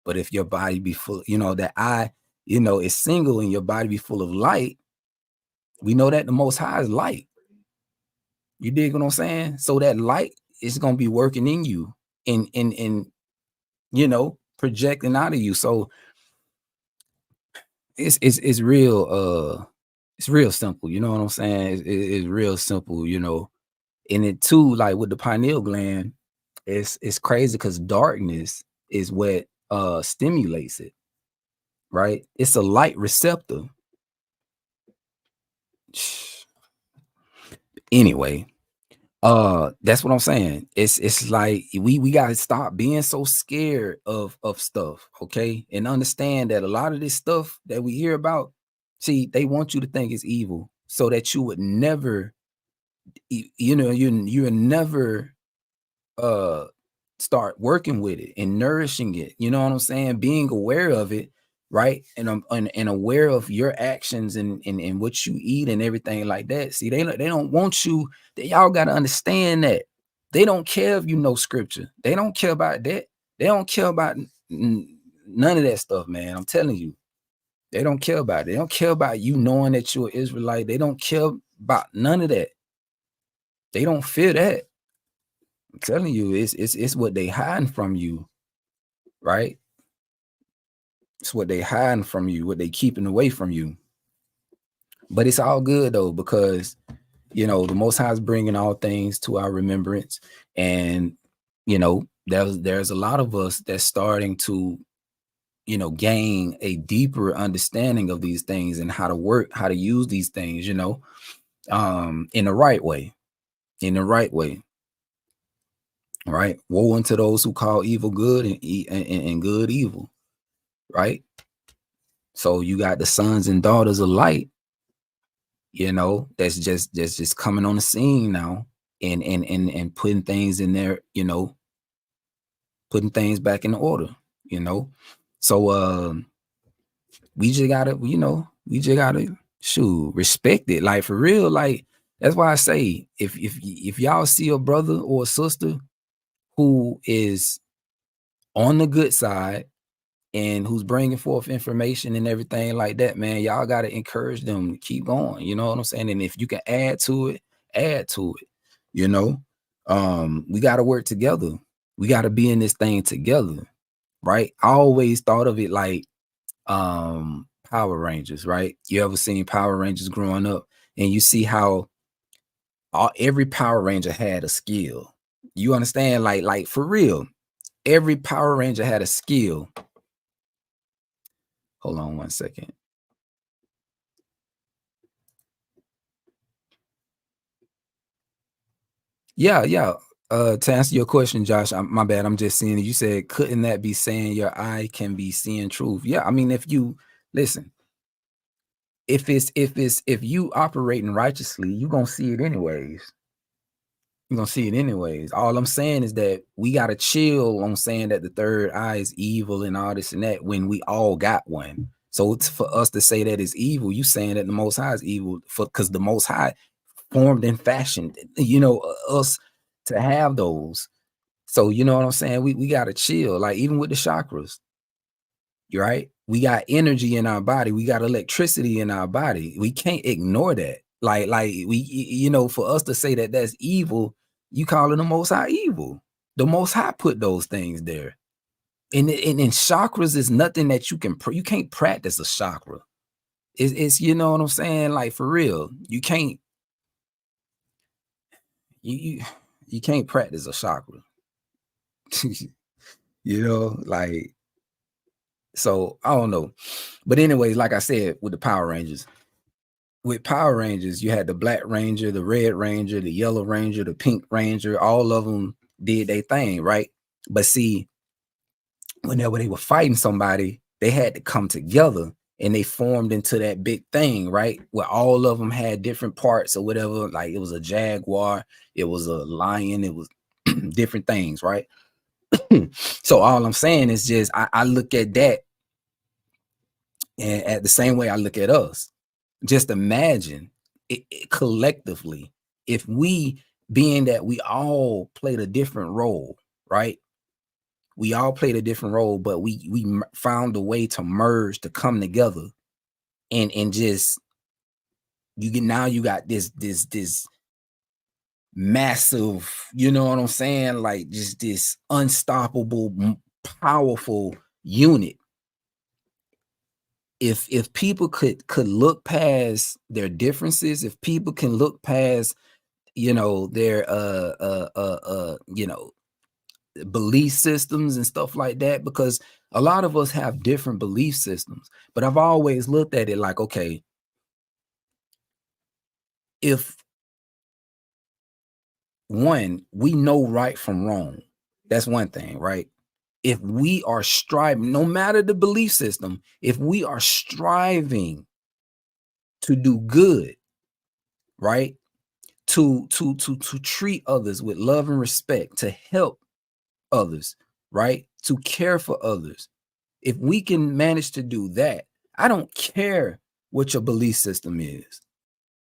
But if your body be full, that eye, is single and your body be full of light, we know that the Most High is light. You dig what I'm saying? So that light is going to be working in you and projecting out of you. So it's real it's real simple. You know what I'm saying? It's real simple, and it too, like with the pineal gland, it's crazy because darkness is what stimulates it, right? It's a light receptor. Anyway, that's what I'm saying. It's like we gotta stop being so scared of stuff, okay? And understand that a lot of this stuff that we hear about, see, they want you to think it's evil so that you would never, you would never start working with it and nourishing it. You know what I'm saying? Being aware of it, right? And aware of your actions and what you eat and everything like that. See, they don't want you. Y'all got to understand that they don't care if you know scripture. They don't care about that. They don't care about none of that stuff, man. I'm telling you, they don't care about it. They don't care about you knowing that you're an Israelite. They don't care about none of that. They don't fear that. I'm telling you, it's what they hiding from you, right? It's what they hiding from you, what they keeping away from you. But it's all good though, because the Most High is bringing all things to our remembrance, and there's a lot of us that's starting to gain a deeper understanding of these things and how to work, how to use these things, in the right way, right? Woe unto those who call evil good and good evil, right? So you got the sons and daughters of light, that's just coming on the scene now and putting things in there, putting things back in order, So we just gotta respect it, like for real. Like that's why I say if y'all see a brother or a sister who is on the good side and who's bringing forth information and everything like that, man, y'all got to encourage them to keep going. You know what I'm saying? And if you can add to it, we got to work together. We got to be in this thing together, right? I always thought of it like Power Rangers, right? You ever seen Power Rangers growing up, and you see how every Power Ranger had a skill. You understand? Like for real, every Power Ranger had a skill. Hold on one second. Yeah. To answer your question, Josh, my bad. I'm just seeing it. You said, couldn't that be saying your eye can be seeing truth? Yeah. I mean, if you listen, if you operating righteously, you're gonna see it anyways. You're gonna see it anyways. All I'm saying is that we gotta chill on saying that the third eye is evil and all this and that when we all got one. So it's for us to say that it's evil. You saying that the Most High is evil because the Most High formed and fashioned, us to have those. So you know what I'm saying? We gotta chill. Like even with the chakras, you're right. We got energy in our body. We got electricity in our body. We can't ignore that. Like you know, for us to say that that's evil, you calling the Most High evil. The Most High put those things there. And chakras is nothing that you can't practice a chakra. It's you know what I'm saying? Like for real, you can't you can't practice a chakra. You know, like, so I don't know. But anyways, like I said, with the Power Rangers, you had the Black Ranger, the Red Ranger, the Yellow Ranger, the Pink Ranger. All of them did their thing, right? But see, whenever they were fighting somebody, they had to come together and they formed into that big thing, right? Where all of them had different parts or whatever. Like it was a jaguar, it was a lion, it was different things, right? So all I'm saying is just I look at that and at the same way I look at us. Just imagine it collectively, if we, being that we all played a different role, right? We all played a different role, but we found a way to merge, to come together, and just you got this massive, you know what I'm saying? Like just this unstoppable, powerful unit. If people could look past their differences, if people can look past, you know, their you know, belief systems and stuff like that, because a lot of us have different belief systems. But I've always looked at it like, okay, if one, we know right from wrong, that's one thing, right? If we are striving, no matter the belief system, if we are striving to do good, right? To treat others with love and respect, to help others, right? To care for others. If we can manage to do that, I don't care what your belief system is.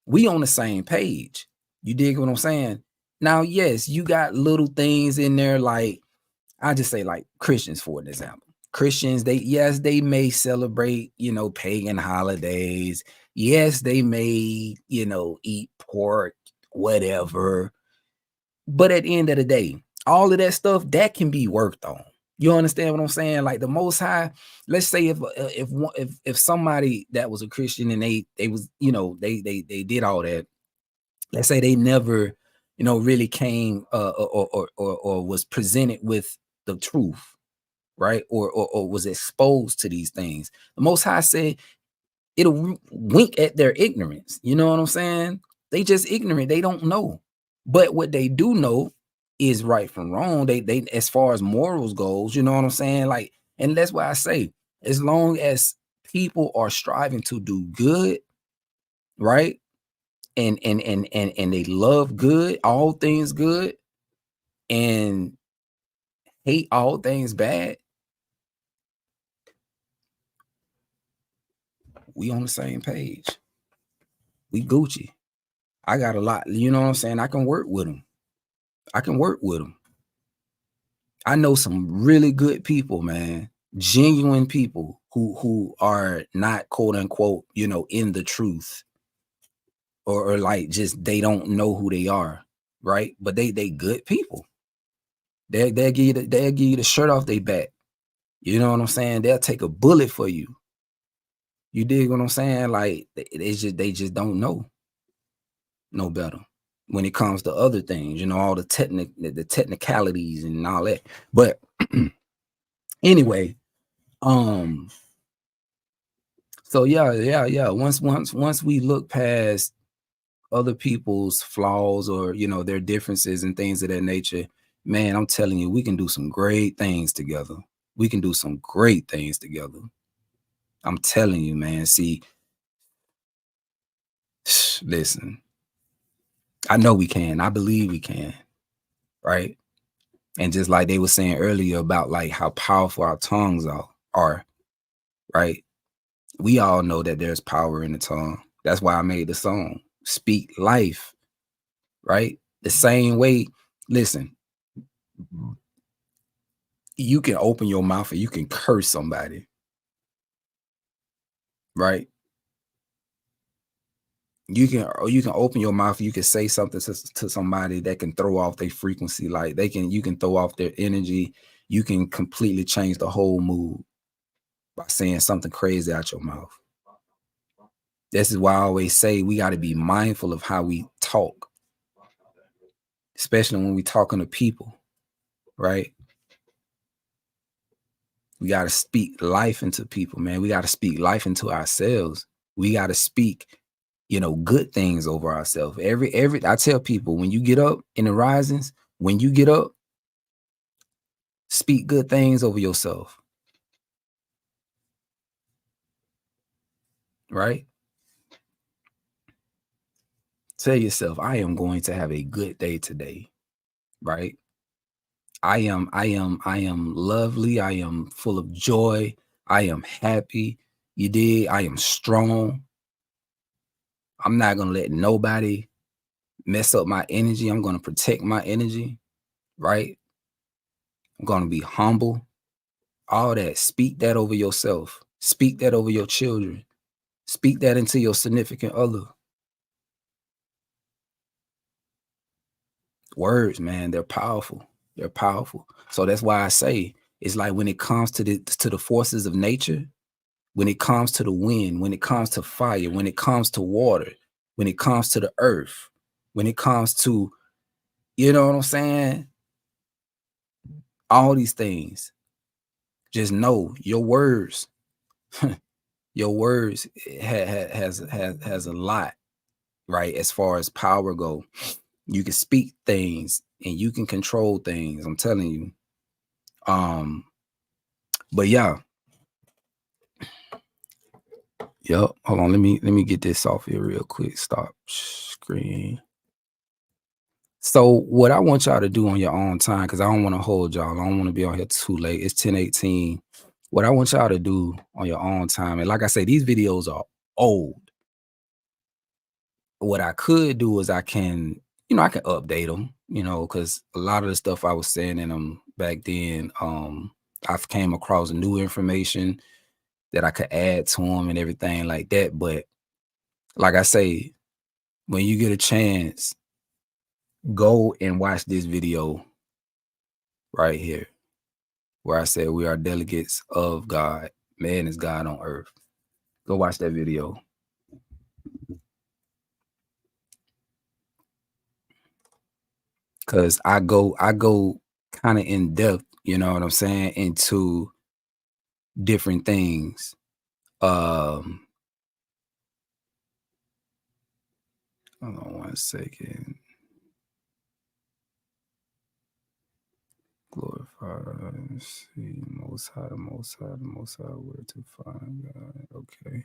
We on the same page. You dig what I'm saying? Now, yes, you got little things in there, like I just say like Christians, for an example. Christians, they may celebrate, you know, pagan holidays. Yes, they may, you know, eat pork, whatever. But at the end of the day, all of that stuff that can be worked on. You understand what I'm saying? Like the Most High, let's say if somebody that was a Christian and they was, you know, they did all that. Let's say they never, you know, really came or was presented with the truth, right? Or was exposed to these things. The Most High said it'll wink at their ignorance. You know what I'm saying? They just ignorant. They don't know. But what they do know is right from wrong. They as far as morals goes, you know what I'm saying? Like, and that's why I say, as long as people are striving to do good, right? And they love good, all things good, and hate all things bad, we on the same page. We Gucci. I got a lot, you know what I'm saying? I can work with them. I know some really good people, man, genuine people who are not quote unquote, you know, in the truth, or like just they don't know who they are, right? But they good people. They'll give you the shirt off their back. You know what I'm saying? They'll take a bullet for you. You dig what I'm saying? Like they just don't know no better when it comes to other things, you know, all the technicalities and all that. But anyway, so yeah. Once we look past other people's flaws or, you know, their differences and things of that nature, man, I'm telling you, we can do some great things together. We can do some great things together. I'm telling you, man. See, listen, I know we can. I believe we can, right? And just like they were saying earlier about like how powerful our tongues are, right? We all know that there's power in the tongue. That's why I made the song, Speak Life, right? The same way, listen, you can open your mouth and you can curse somebody, right? You can open your mouth, you can say something to somebody that can throw off their frequency, like you can throw off their energy. You can completely change the whole mood by saying something crazy out your mouth. This is why I always say we got to be mindful of how we talk, especially when we talking to people, right? We got to speak life into people, man. We got to speak life into ourselves. We got to speak, good things over ourselves. I tell people, when you get up in the risings, when you get up, speak good things over yourself. Right? Tell yourself, I am going to have a good day today. Right? I am lovely. I am full of joy. I am happy. You did. I am strong. I'm not going to let nobody mess up my energy. I'm going to protect my energy. Right? I'm going to be humble. All that. Speak that over yourself. Speak that over your children. Speak that into your significant other. Words, man, they're powerful. They're powerful. So that's why I say it's like when it comes to the forces of nature, when it comes to the wind, when it comes to fire, when it comes to water, when it comes to the earth, when it comes to, you know what I'm saying? All these things. Just know your words. Your words has a lot, right? As far as power go, you can speak things and you can control things. I'm telling you. But yeah. Yep. Hold on. Let me get this off here real quick. Stop screen. So what I want y'all to do on your own time, because I don't want to hold y'all. I don't want to be on here too late. It's 10:18. What I want y'all to do on your own time, and like I say, these videos are old. What I could do is I can update them, because a lot of the stuff I was saying in them back then, I've came across new information that I could add to them and everything like that. But like I say, when you get a chance, go and watch this video right here, where I said we are delegates of God. Man is God on earth. Go watch that video. Cause I go kind of in depth, you know what I'm saying, into different things. Hold on 1 second. Glorify, see, most high, where to find God. Okay.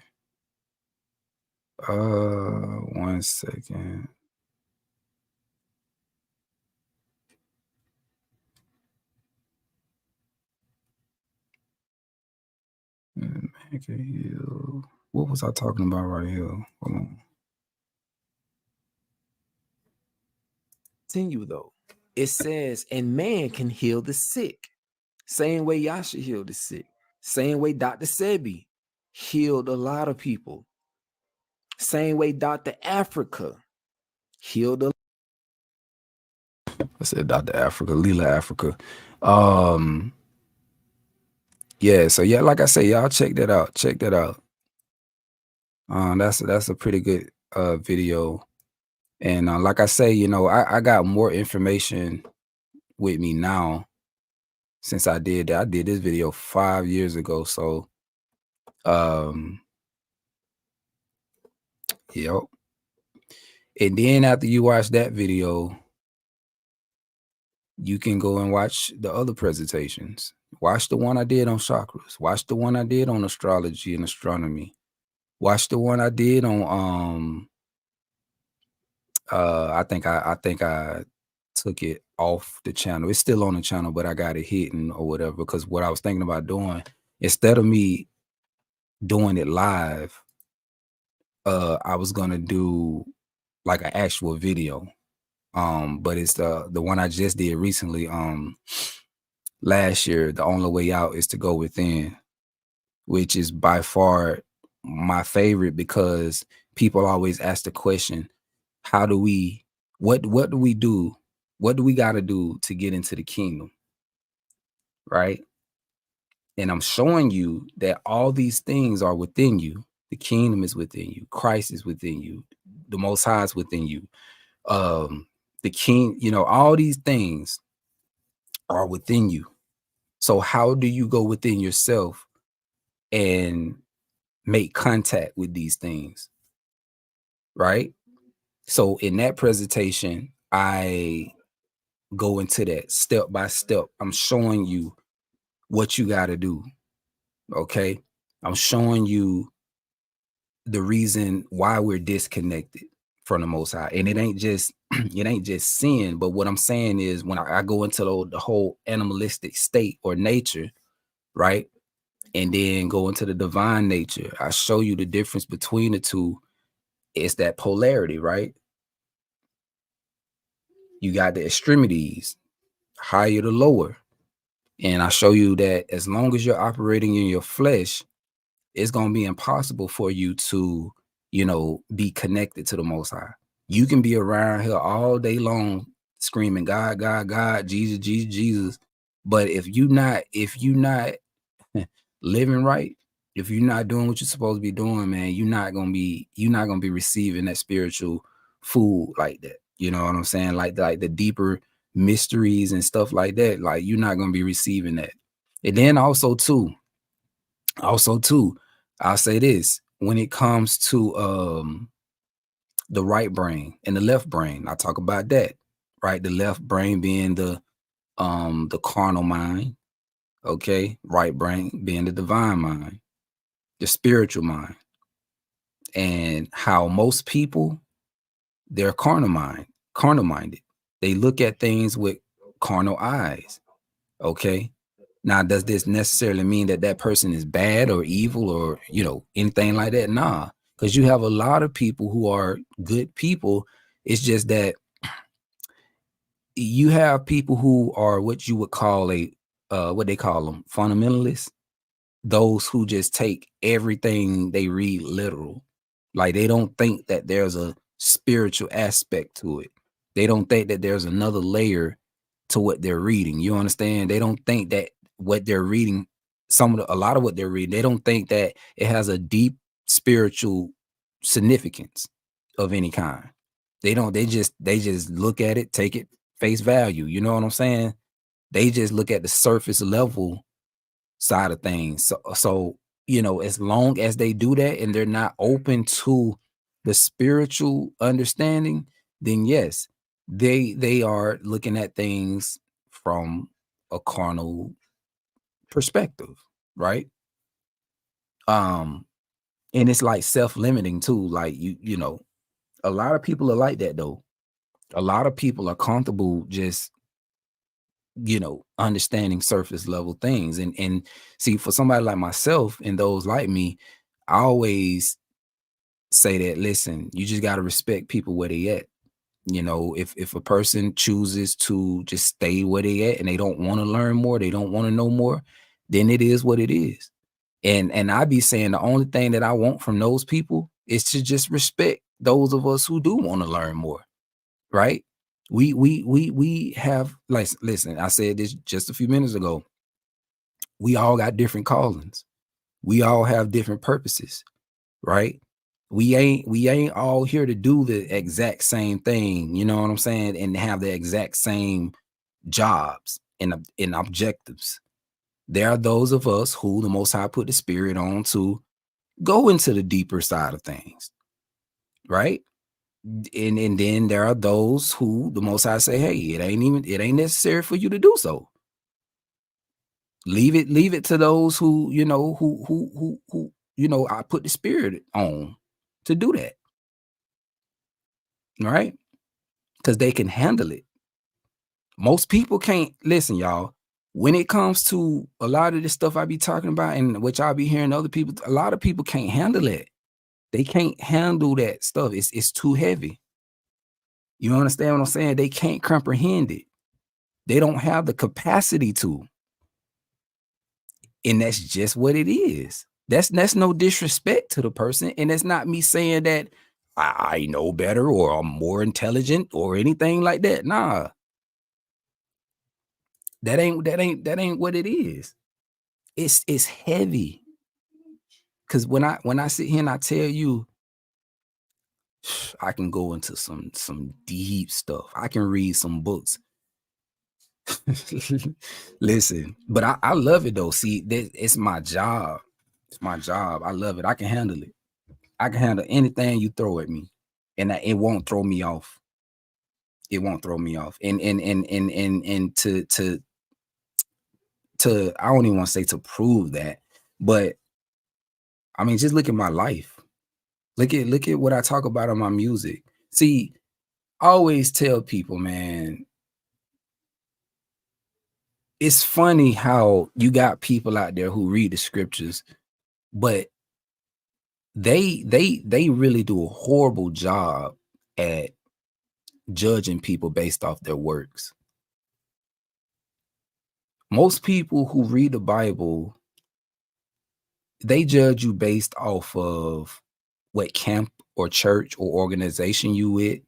1 second. Man can heal. What was I talking about right here? Hold on. Continue though. It says, and man can heal the sick. Same way Yasha healed the sick. Same way Dr. Sebi healed a lot of people. Same way Dr. Africa healed a I said Dr. Africa, Leela Africa. Yeah, so yeah, like I say, y'all check that out. Check that out. That's a pretty good video. And like I say, I got more information with me now since I did that. I did this video 5 years ago. So yep. And then after you watch that video, you can go and watch the other presentations. Watch the one I did on chakras. Watch the one I did on astrology and astronomy. Watch the one I did on I think I took it off the channel. It's still on the channel, but I got it hidden or whatever, because what I was thinking about doing, instead of me doing it live, I was gonna do like an actual video. But it's the one I just did recently. last year, the only way out is to go within, which is by far my favorite, because people always ask the question, how do we, what do we do? What do we got to do to get into the kingdom? Right? And I'm showing you that all these things are within you. The kingdom is within you. Christ is within you. The Most High is within you. The King, all these things are within you. So how do you go within yourself and make contact with these things? Right? So in that presentation, I go into that step by step. I'm showing you what you got to do. Okay? I'm showing you the reason why we're disconnected from the Most High. And it ain't just sin, but what I'm saying is when I go into the whole animalistic state or nature, right? And then go into the divine nature, I show you the difference between the two. It's that polarity, right? You got the extremities, higher to lower. And I show you that as long as you're operating in your flesh, it's going to be impossible for you to, be connected to the Most High. You can be around here all day long screaming, God, God, God, Jesus, Jesus, Jesus. But if you not living right, if you're not doing what you're supposed to be doing, man, you're not gonna be receiving that spiritual food like that. You know what I'm saying? Like the deeper mysteries and stuff like that. Like you're not gonna be receiving that. And then also too, I'll say this: when it comes to the right brain and the left brain, I talk about that. Right, the left brain being the carnal mind. Okay, right brain being the divine mind, the spiritual mind. And how most people, they're carnal-minded. They look at things with carnal eyes. Okay. Now, does this necessarily mean that that person is bad or evil or, anything like that? Nah, because you have a lot of people who are good people. It's just that you have people who are what you would call what they call them, fundamentalists. Those who just take everything they read literal. Like they don't think that there's a spiritual aspect to it. They don't think that there's another layer to what they're reading. You understand? They don't think that what they're reading, a lot of what they're reading, they don't think that it has a deep spiritual significance of any kind. They don't, they just look at it, take it face value. You know what I'm saying? They just look at the surface level side of things. So as long as they do that and they're not open to the spiritual understanding, then yes, they are looking at things from a carnal perspective, right? And it's like self-limiting too. Like a lot of people are like that though. A lot of people are comfortable just understanding surface level things. And see, for somebody like myself and those like me, I always say that, listen, you just got to respect people where they at. If a person chooses to just stay where they at and they don't want to learn more, they don't want to know more, then it is what it is. And I be saying the only thing that I want from those people is to just respect those of us who do want to learn more, right? We have, like, listen, I said this just a few minutes ago. We all got different callings. We all have different purposes, right? We ain't all here to do the exact same thing, you know what I'm saying? And have the exact same jobs and objectives. There are those of us who the Most High put the spirit on to go into the deeper side of things, right? And then there are those who the Most High say, hey, it ain't necessary for you to do so. Leave it to those who, who I put the spirit on to do that. Right? Because they can handle it. Most people can't. Listen, y'all, when it comes to a lot of this stuff I be talking about and which I be hearing other people, a lot of people can't handle it. They can't handle that stuff. It's too heavy. You understand what I'm saying? They can't comprehend it. They don't have the capacity to. And that's just what it is. That's no disrespect to the person. And that's not me saying that I know better or I'm more intelligent or anything like that. Nah. That ain't what it is. It's heavy. Cause when I sit here and I tell you, I can go into some deep stuff. I can read some books. Listen, but I love it though. See, it's my job. It's my job. I love it. I can handle it. I can handle anything you throw at me, and it won't throw me off. It won't throw me off. And to I don't even want to say to prove that, but I mean, just look at my life. Look at what I talk about in my music. See, I always tell people, man, it's funny how you got people out there who read the scriptures, but they really do a horrible job at judging people based off their works. Most people who read the Bible, they judge you based off of what camp or church or organization you with.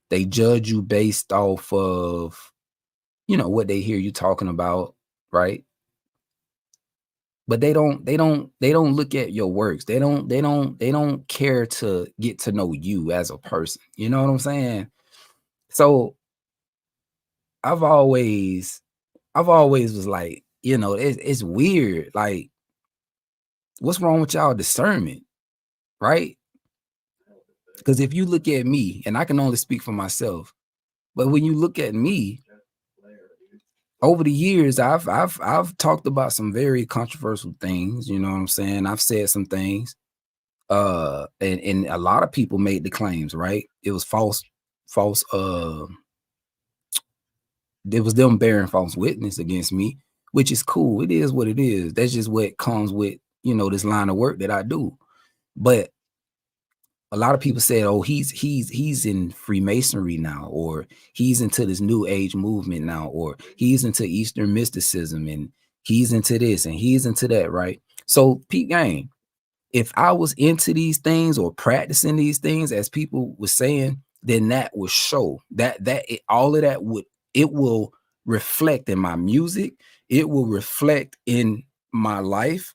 They judge you based off of, what they hear you talking about, right? But they don't look at your works. They don't care to get to know you as a person. You know what I'm saying? So I've always was like, it's weird. Like, what's wrong with y'all discernment, right? Because if you look at me, and I can only speak for myself, but when you look at me, over the years, I've talked about some very controversial things. You know what I'm saying? I've said some things, and a lot of people made the claims, right? It was false. It was them bearing false witness against me, which is cool. It is what it is. That's just what comes with, this line of work that I do. But a lot of people said, oh, he's in Freemasonry now, or he's into this new age movement now, or he's into Eastern mysticism, and he's into this and he's into that, right? So, Pete Gang, if I was into these things or practicing these things, as people were saying, then that would show all of that will reflect in my music. It will reflect in my life.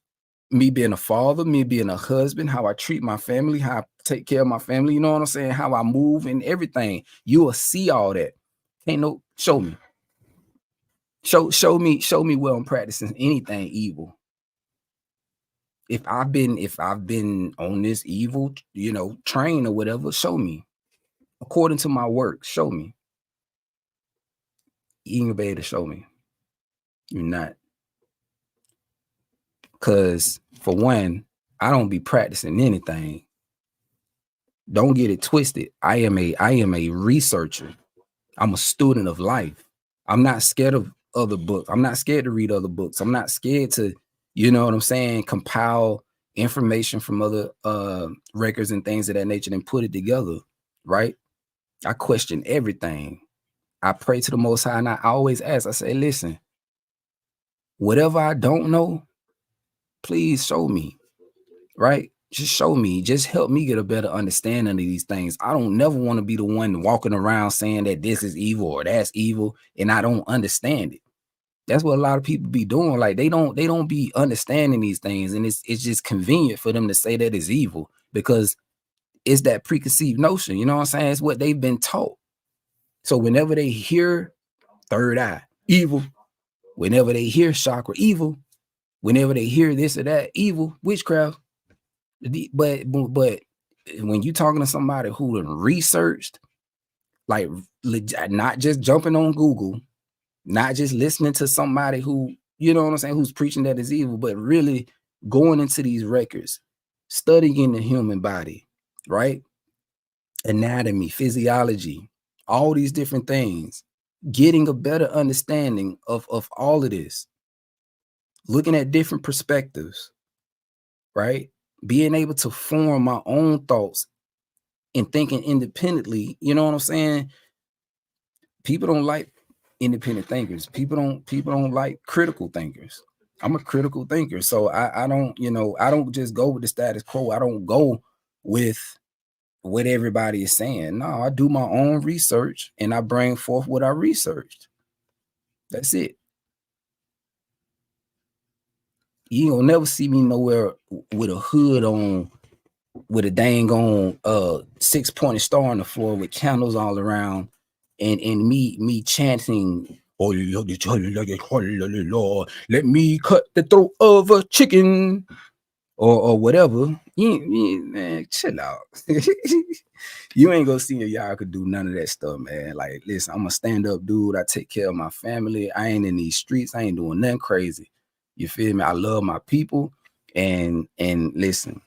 Me being a father, me being a husband, how I treat my family, how I take care of my family, you know what I'm saying? How I move and everything. You will see all that. Show me. Show me where I'm practicing anything evil. If I've been on this evil, train or whatever, show me. According to my work, show me. You ain't gonna be able to show me. You're not. Because for one, I don't be practicing anything. Don't get it twisted. I am a researcher. I'm a student of life. I'm not scared of other books. I'm not scared to read other books. I'm not scared to, compile information from other records and things of that nature and put it together, right? I question everything. I pray to the Most High, and I always ask, I say, listen, whatever I don't know, please show me, right? Just show me, just help me get a better understanding of these things. I don't never want to be the one walking around saying that this is evil or that's evil, and I don't understand it. That's what a lot of people be doing. Like they don't be understanding these things, and it's just convenient for them to say that it's evil because it's that preconceived notion. You know what I'm saying? It's what they've been taught. So whenever they hear third eye, evil, whenever they hear chakra, evil, whenever they hear this or that, evil, witchcraft. But when you talking to somebody who researched, like not just jumping on Google, not just listening to somebody who, you know what I'm saying, who's preaching that is evil, but really going into these records, studying the human body, right? Anatomy, physiology, all these different things, getting a better understanding of all of this, looking at different perspectives, right? Being able to form my own thoughts and thinking independently, you know what I'm saying? People don't like independent thinkers. People don't like critical thinkers. I'm a critical thinker. So I don't, you know, I don't just go with the status quo. I don't go with what everybody is saying. No, I do my own research and I bring forth what I researched. That's it. You ain't gonna never see me nowhere with a hood on, with a dang on 6-pointed star on the floor with candles all around, and me chanting, oh Lord, let me cut the throat of a chicken, or whatever. Man, chill out. You ain't gonna see if y'all could do none of that stuff, man. Like, listen, I'm a stand-up dude. I take care of my family. I ain't in these streets. I ain't doing nothing crazy. You feel me? I love my people, and listen,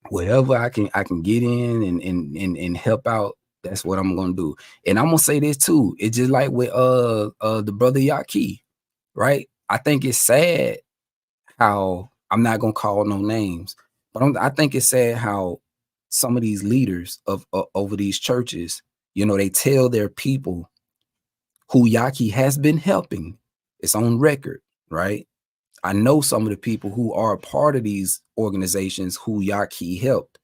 wherever I can get in and help out, that's what I'm gonna do. And I'm gonna say this too. It's just like with the brother Yaki, right? I think it's sad how, I'm not gonna call no names, but I think it's sad how some of these leaders of over these churches, you know, they tell their people who Yaki has been helping. It's on record, right? I know some of the people who are a part of these organizations who Yaki helped.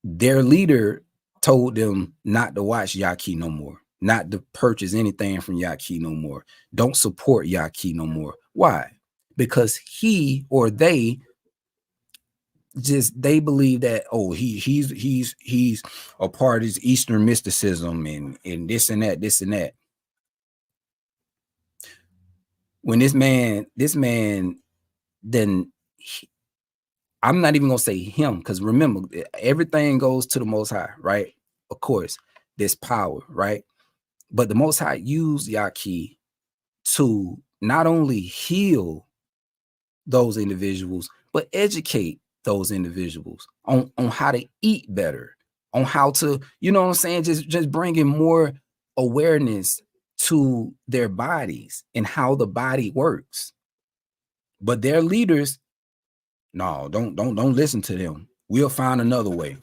Their leader told them not to watch Yaki no more, not to purchase anything from Yaki no more. Don't support Yaki no more. Why? Because he or they believe that, oh, he's a part of Eastern mysticism and this and that. When this man, then I'm not even gonna say him, because remember, everything goes to the Most High, right? Of course, there's power, right? But the Most High used Yaki to not only heal those individuals, but educate those individuals on how to eat better, on how to, you know what I'm saying, just bringing more awareness to their bodies and how the body works. But their leaders, no, don't listen to them. We'll find another way.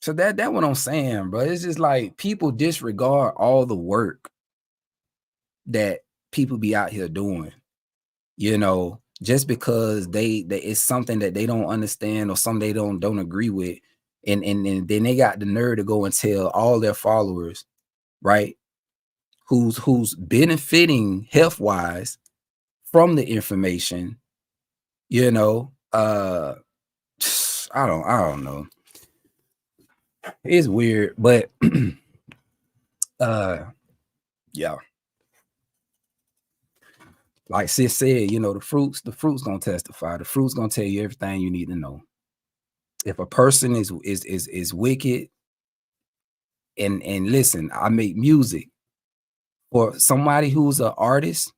So that what I'm saying, bro. It's just like people disregard all the work that people be out here doing, you know, just because they it's something that they don't understand or something they don't agree with, and then they got the nerve to go and tell all their followers, right, who's benefiting health wise from the information, you know. I don't know. It's weird, but yeah. Like sis said, you know, the fruit's gonna testify. The fruit's gonna tell you everything you need to know. If a person is wicked, and listen, I make music for somebody who's an artist,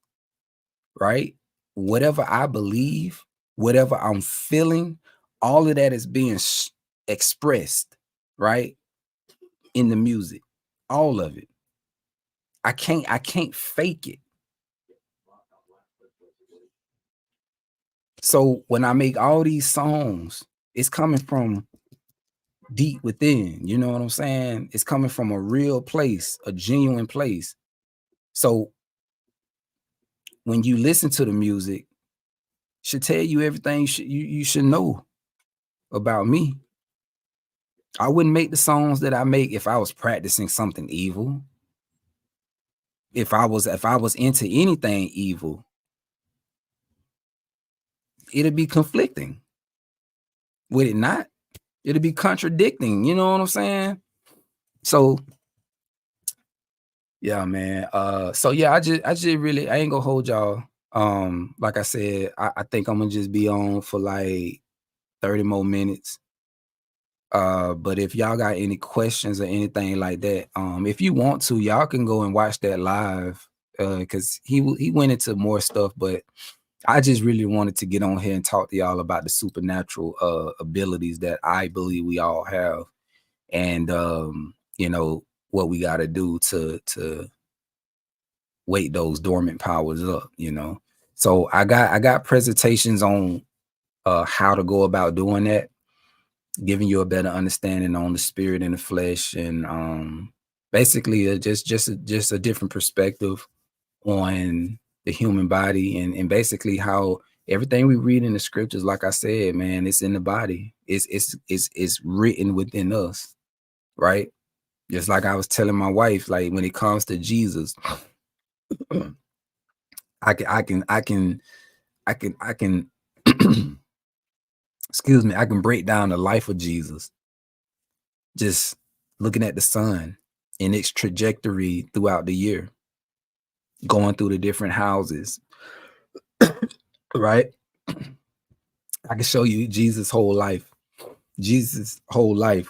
right? Whatever I believe, whatever I'm feeling, all of that is being expressed, right, in the music. All of it. I can't fake it. So when I make all these songs, it's coming from deep within, you know what I'm saying? It's coming from a real place, a genuine place. So when you listen to the music, should tell you everything you should know about me. I wouldn't make the songs that I make if I was practicing something evil. If I was into anything evil, it'd be conflicting. Would it not? It'd be contradicting, you know what I'm saying? So yeah, man. So yeah, I just really, I ain't gonna hold y'all. Like I said, I think I'm gonna just be on for like 30 more minutes. But if y'all got any questions or anything like that, if you want to, y'all can go and watch that live. Because he went into more stuff, but I just really wanted to get on here and talk to y'all about the supernatural abilities that I believe we all have, and you know, what we got to do to wake those dormant powers up, you know. So I got presentations on how to go about doing that, giving you a better understanding on the spirit and the flesh, and basically just a different perspective on the human body, and basically how everything we read in the scriptures, like I said, man, it's in the body. It's written within us, right? Just like I was telling my wife, like when it comes to Jesus, I can excuse me, I can break down the life of Jesus just looking at the sun and its trajectory throughout the year, going through the different houses, right? I can show you Jesus' whole life,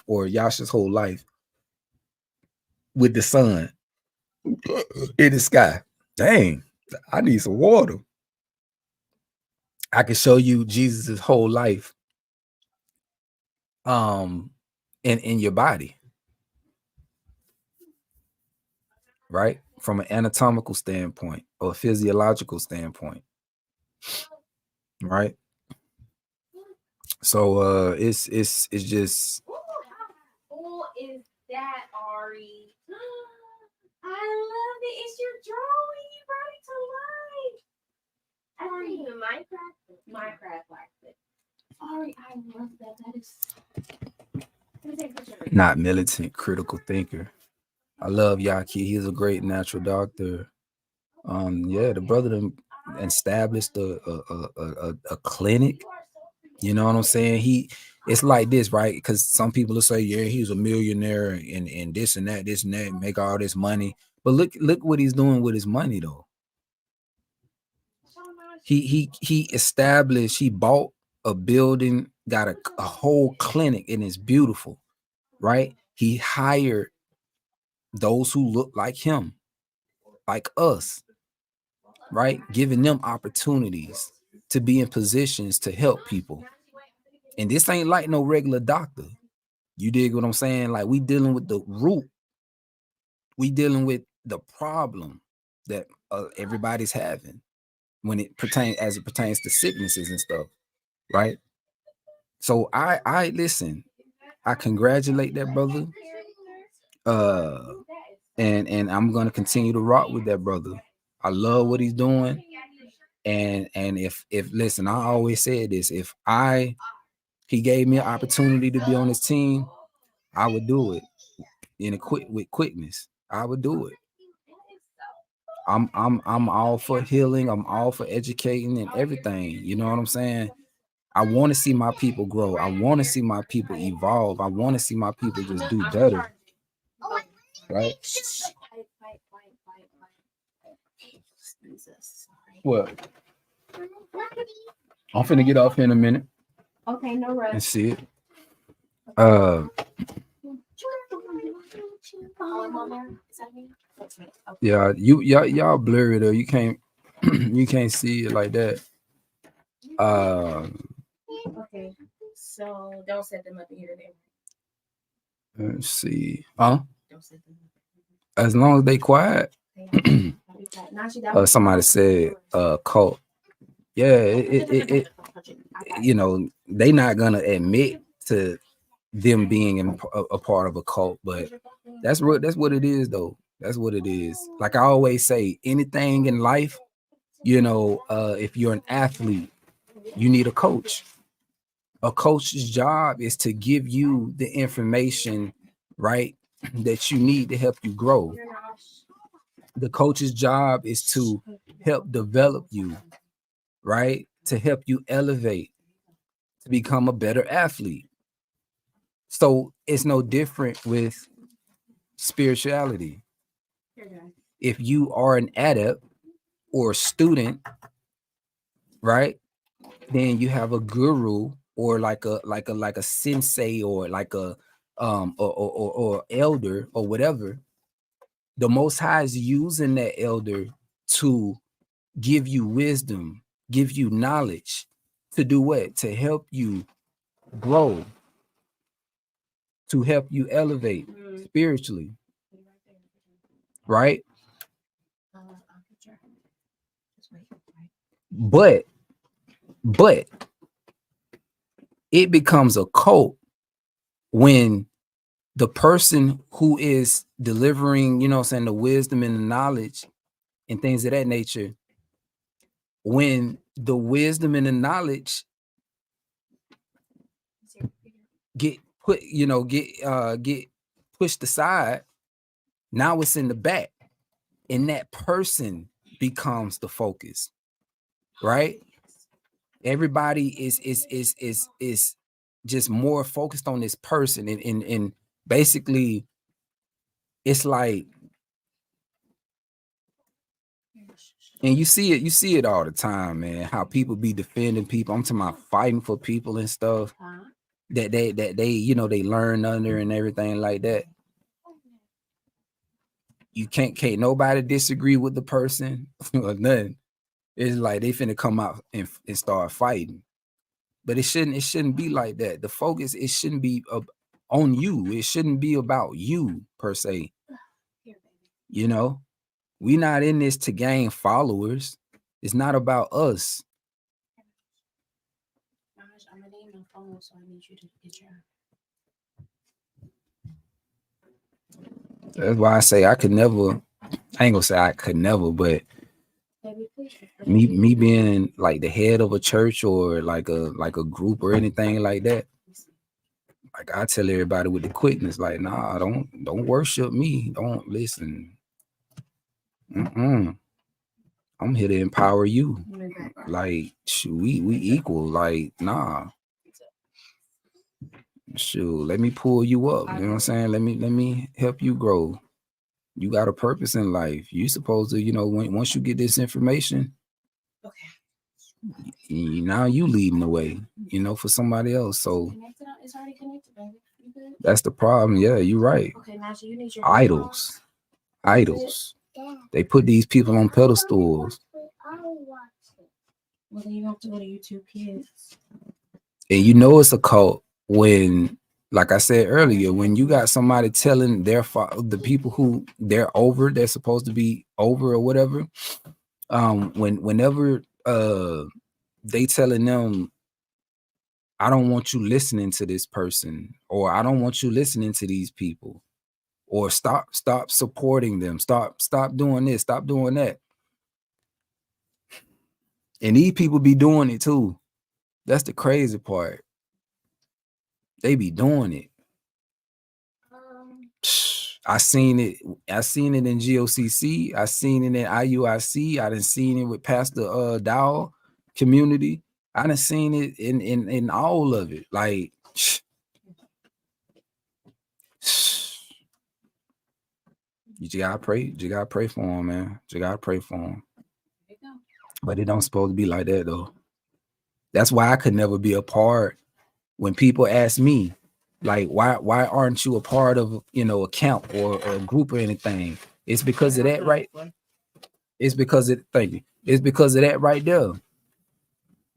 or Yasha's whole life with the sun in the sky. Dang, I need some water. I can show you Jesus' whole life in your body, right? From an anatomical standpoint or a physiological standpoint, right? So it's just Who is that, Ari? I love it. It's your drawing. You brought it to life. I think Minecraft likes it. Ari, I love that. That is. Let me take a picture of it. not militant, critical thinker. I love Yaki. He's a great natural doctor. Yeah, the brother done established a clinic. You know what I'm saying? It's like this, right? Because some people will say, yeah, he's a millionaire and this and that, make all this money. But look what he's doing with his money, though. He established, he bought a building, got a whole clinic, and it's beautiful, right? He hired those who look like him, like us, right? Giving them opportunities to be in positions to help people. And this ain't like no regular doctor. You dig what I'm saying? Like, we dealing with the root. We dealing with the problem that everybody's having when it pertains to sicknesses and stuff, right? So I listen. I congratulate that brother. And I'm gonna continue to rock with that brother. I love what he's doing. And if listen, I always said this, if he gave me an opportunity to be on his team, I would do it with quickness. I would do it. I'm all for healing. I'm all for educating and everything. You know what I'm saying? I want to see my people grow. I want to see my people evolve. I want to see my people just do better. Right? What? I'm finna get off here in a minute. Okay, no rush. And see it. Yeah, y'all blurry though. You can't see it like that. Okay, so don't set them up in here then. Let's see. Don't set them up. As long as they quiet. Somebody said cult. Yeah, it you know, they not gonna admit to them being a part of a cult, but that's what it is though. That's what it is. Like I always say, anything in life, you know, if you're an athlete, you need a coach. A coach's job is to give you the information, right, that you need to help you grow. The coach's job is to help develop you, right, to help you elevate, to become a better athlete. So it's no different with spirituality. If you are an adept or a student, right, then you have a guru or like a sensei or like a or elder or whatever. The Most High is using that elder to give you wisdom, give you knowledge, to do what? To help you grow, to help you elevate spiritually, right? But it becomes a cult when the person who is delivering, you know what I'm saying, the wisdom and the knowledge and things of that nature when the wisdom and the knowledge get put, get pushed aside, now it's in the back, and that person becomes the focus, right? Everybody is just more focused on this person, and basically it's like, and you see it all the time, man, how people be defending people. I'm talking about fighting for people and stuff that they they learn under and everything like that. You can't nobody disagree with the person or nothing. It's like they finna come out and start fighting. But it shouldn't be like that. The focus, it shouldn't be on you. It shouldn't be about you per se. You know, we not in this to gain followers. It's not about us. I'm gonna name my phone, so I need you to get your. That's why I say I could never. I ain't gonna say I could never, but me being like the head of a church or like a group or anything like that, like I tell everybody with the quickness, like, nah, don't worship me. Don't listen. I'm here to empower you. Like, shoot, we equal. Like, nah. Shoot, let me pull you up. You know what I'm saying? Let me help you grow. You got a purpose in life. You supposed to, once you get this information, now you leading the way, for somebody else. So It's already connected, baby. You good? that's the problem. Yeah, you're right. Okay, now so you need your Idols. They put these people on pedestals. Well, then you have to go to YouTube Kids. And it's a cult when, like I said earlier, when you got somebody telling the people who they're supposed to be over or whatever, whenever they telling them, I don't want you listening to this person, or I don't want you listening to these people, or stop supporting them, stop doing this, stop doing that. And these people be doing it too. That's the crazy part. They be doing it. I seen it in GOCC. I seen it in IUIC. I done seen it with Pastor Dow community. I done seen it in all of it. Like, you just gotta pray. You gotta pray for him, man. You gotta pray for him. But it don't supposed to be like that though. That's why I could never be a part. When people ask me, like, why aren't you a part of a camp or a group or anything? It's because of that, right? It's because of thank you. It's because of that right there.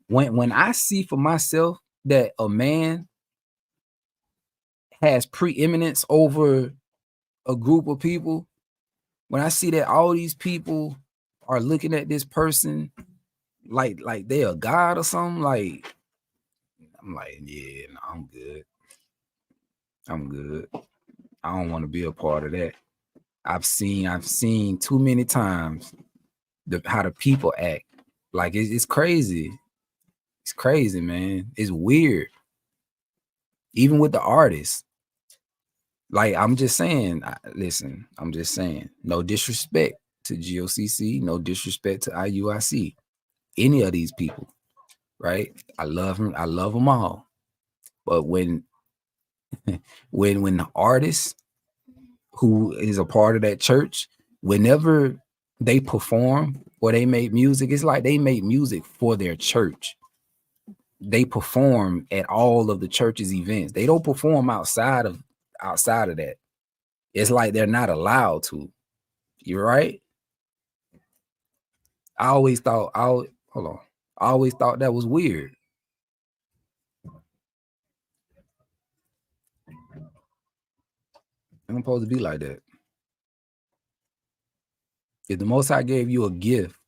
When I see for myself that a man has preeminence over a group of people, when I see that all these people are looking at this person like they're a god or something, like, I'm like, yeah, no, I'm good. I don't want to be a part of that. I've seen too many times how the people act. Like, it's crazy. It's crazy, man. It's weird. Even with the artists. Like, I'm just saying, listen, I'm just saying, no disrespect to GOCC, no disrespect to IUIC, any of these people, right? I love them all. But when the artist who is a part of that church, whenever they perform or they make music, it's like they make music for their church. They perform at all of the church's events. They don't perform outside of that. It's like they're not allowed to. You're right. I always thought that was weird. I'm supposed to be like that. If the Most High gave you a gift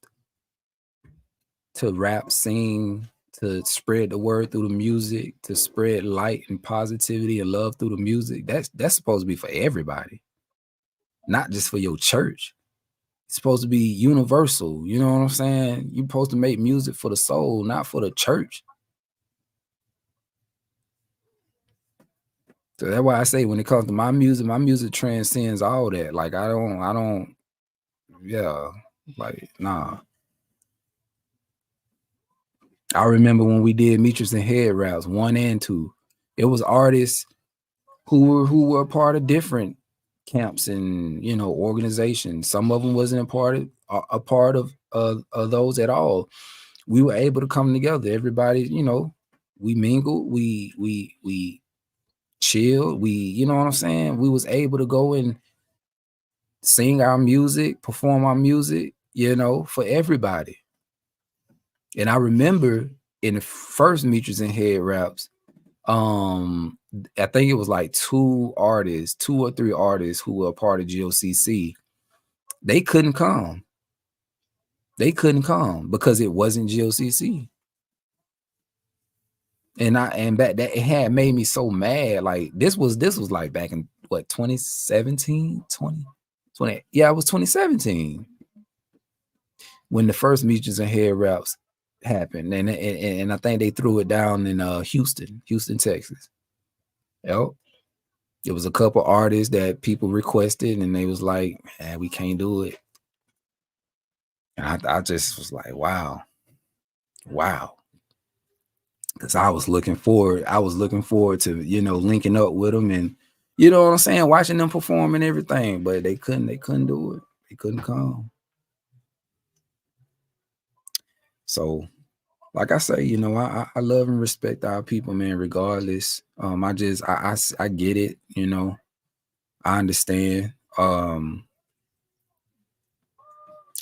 to rap, sing, to spread the word through the music, to spread light and positivity and love through the music, that's supposed to be for everybody, not just for your church. It's supposed to be universal. You know what I'm saying? You're supposed to make music for the soul, not for the church. So that's why I say when it comes to my music transcends all that. Like I don't, yeah, like nah. I remember when we did Metres and Head Wraps 1 and 2. It was artists who were a part of different camps and organizations. Some of them wasn't a part of those at all. We were able to come together. Everybody, we mingled, we chilled, we what I'm saying? We was able to go and sing our music, perform our music, for everybody. And I remember in the first Metres and Head Wraps, I think it was like 2 or 3 artists who were a part of GOCC. They couldn't come. Because it wasn't GOCC. And that it had made me so mad. Like this was like back in what, 2017, 20. Yeah, it was 2017 when the first Metres and Head Wraps happened, and I think they threw it down in Houston, Texas. Yep. It was a couple artists that people requested, and they was like, we can't do it. And I just was like, wow. Because I was looking forward to, linking up with them and, what I'm saying, watching them perform and everything, but they couldn't do it. They couldn't come. So, like I say, I love and respect our people, man, regardless. I get it, I understand.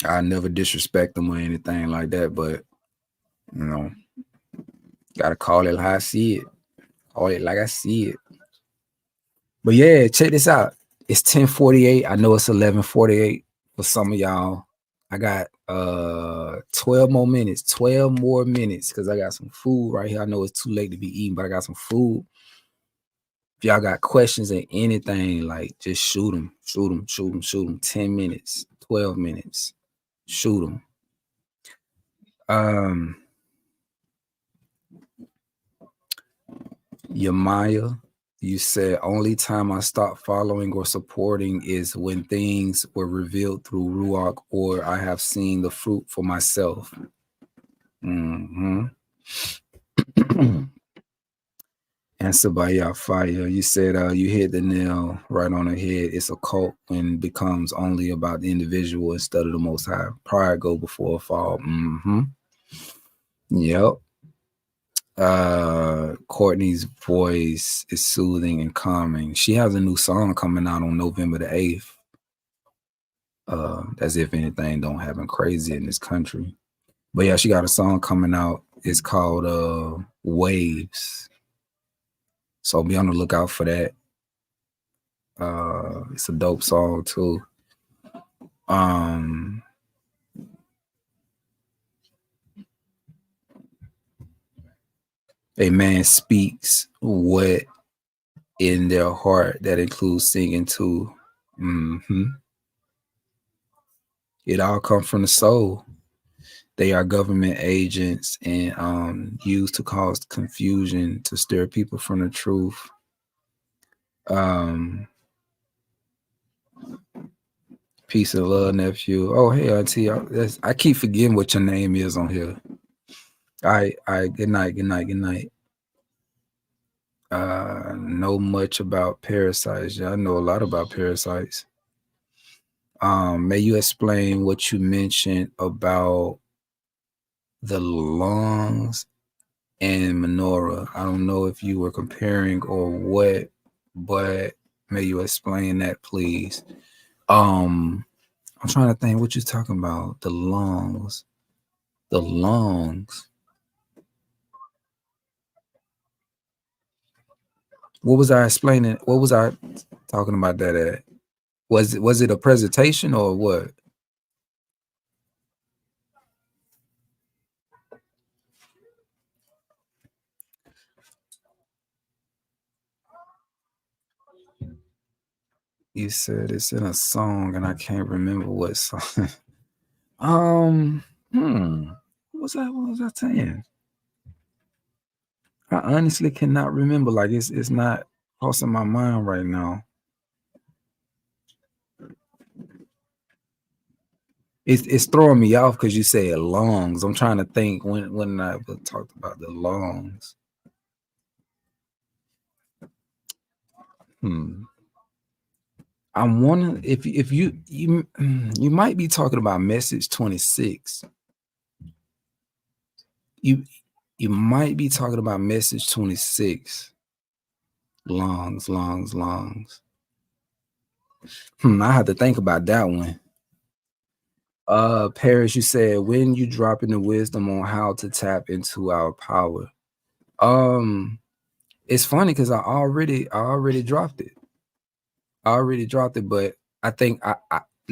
I never disrespect them or anything like that, but gotta call it like I see it. Call it like I see it. But yeah, check this out. It's 10:48. I know it's 11:48 for some of y'all. I got 12 more minutes because I got some food right here. I know it's too late to be eating, but I got some food. If y'all got questions or anything, like just shoot them. 10 minutes, 12 minutes. Shoot them. Yamaya, you said only time I stopped following or supporting is when things were revealed through Ruach or I have seen the fruit for myself. Answer by Yafaya, you said you hit the nail right on the head. It's a cult when it becomes only about the individual instead of the Most High. Pride go before a fall. Yep. Courtney's voice is soothing and calming. She has a new song coming out on November the 8th. As if anything don't happen crazy in this country. But yeah, she got a song coming out. It's called Waves. So be on the lookout for that. It's a dope song too. A man speaks what in their heart, that includes singing too. It all comes from the soul. They are government agents and used to cause confusion to steer people from the truth. Peace and love, nephew. Oh, hey, auntie. I keep forgetting what your name is on here. All right. Good night. Know much about parasites. Yeah, I know a lot about parasites. May you explain what you mentioned about the lungs and menorah? I don't know if you were comparing or what, but may you explain that, please. I'm trying to think what you're talking about. The lungs. What was I explaining? What was I talking about that at? Was it a presentation or what? You said it's in a song, and I can't remember what song. What was I saying? I honestly cannot remember. Like it's not crossing my mind right now. It's throwing me off because you said lungs. I'm trying to think when I talked about the lungs. I'm wondering if you might be talking about message 26. You might be talking about message 26. Lungs. I have to think about that one. Paris, you said when you dropping the wisdom on how to tap into our power. It's funny because I already dropped it. But I think I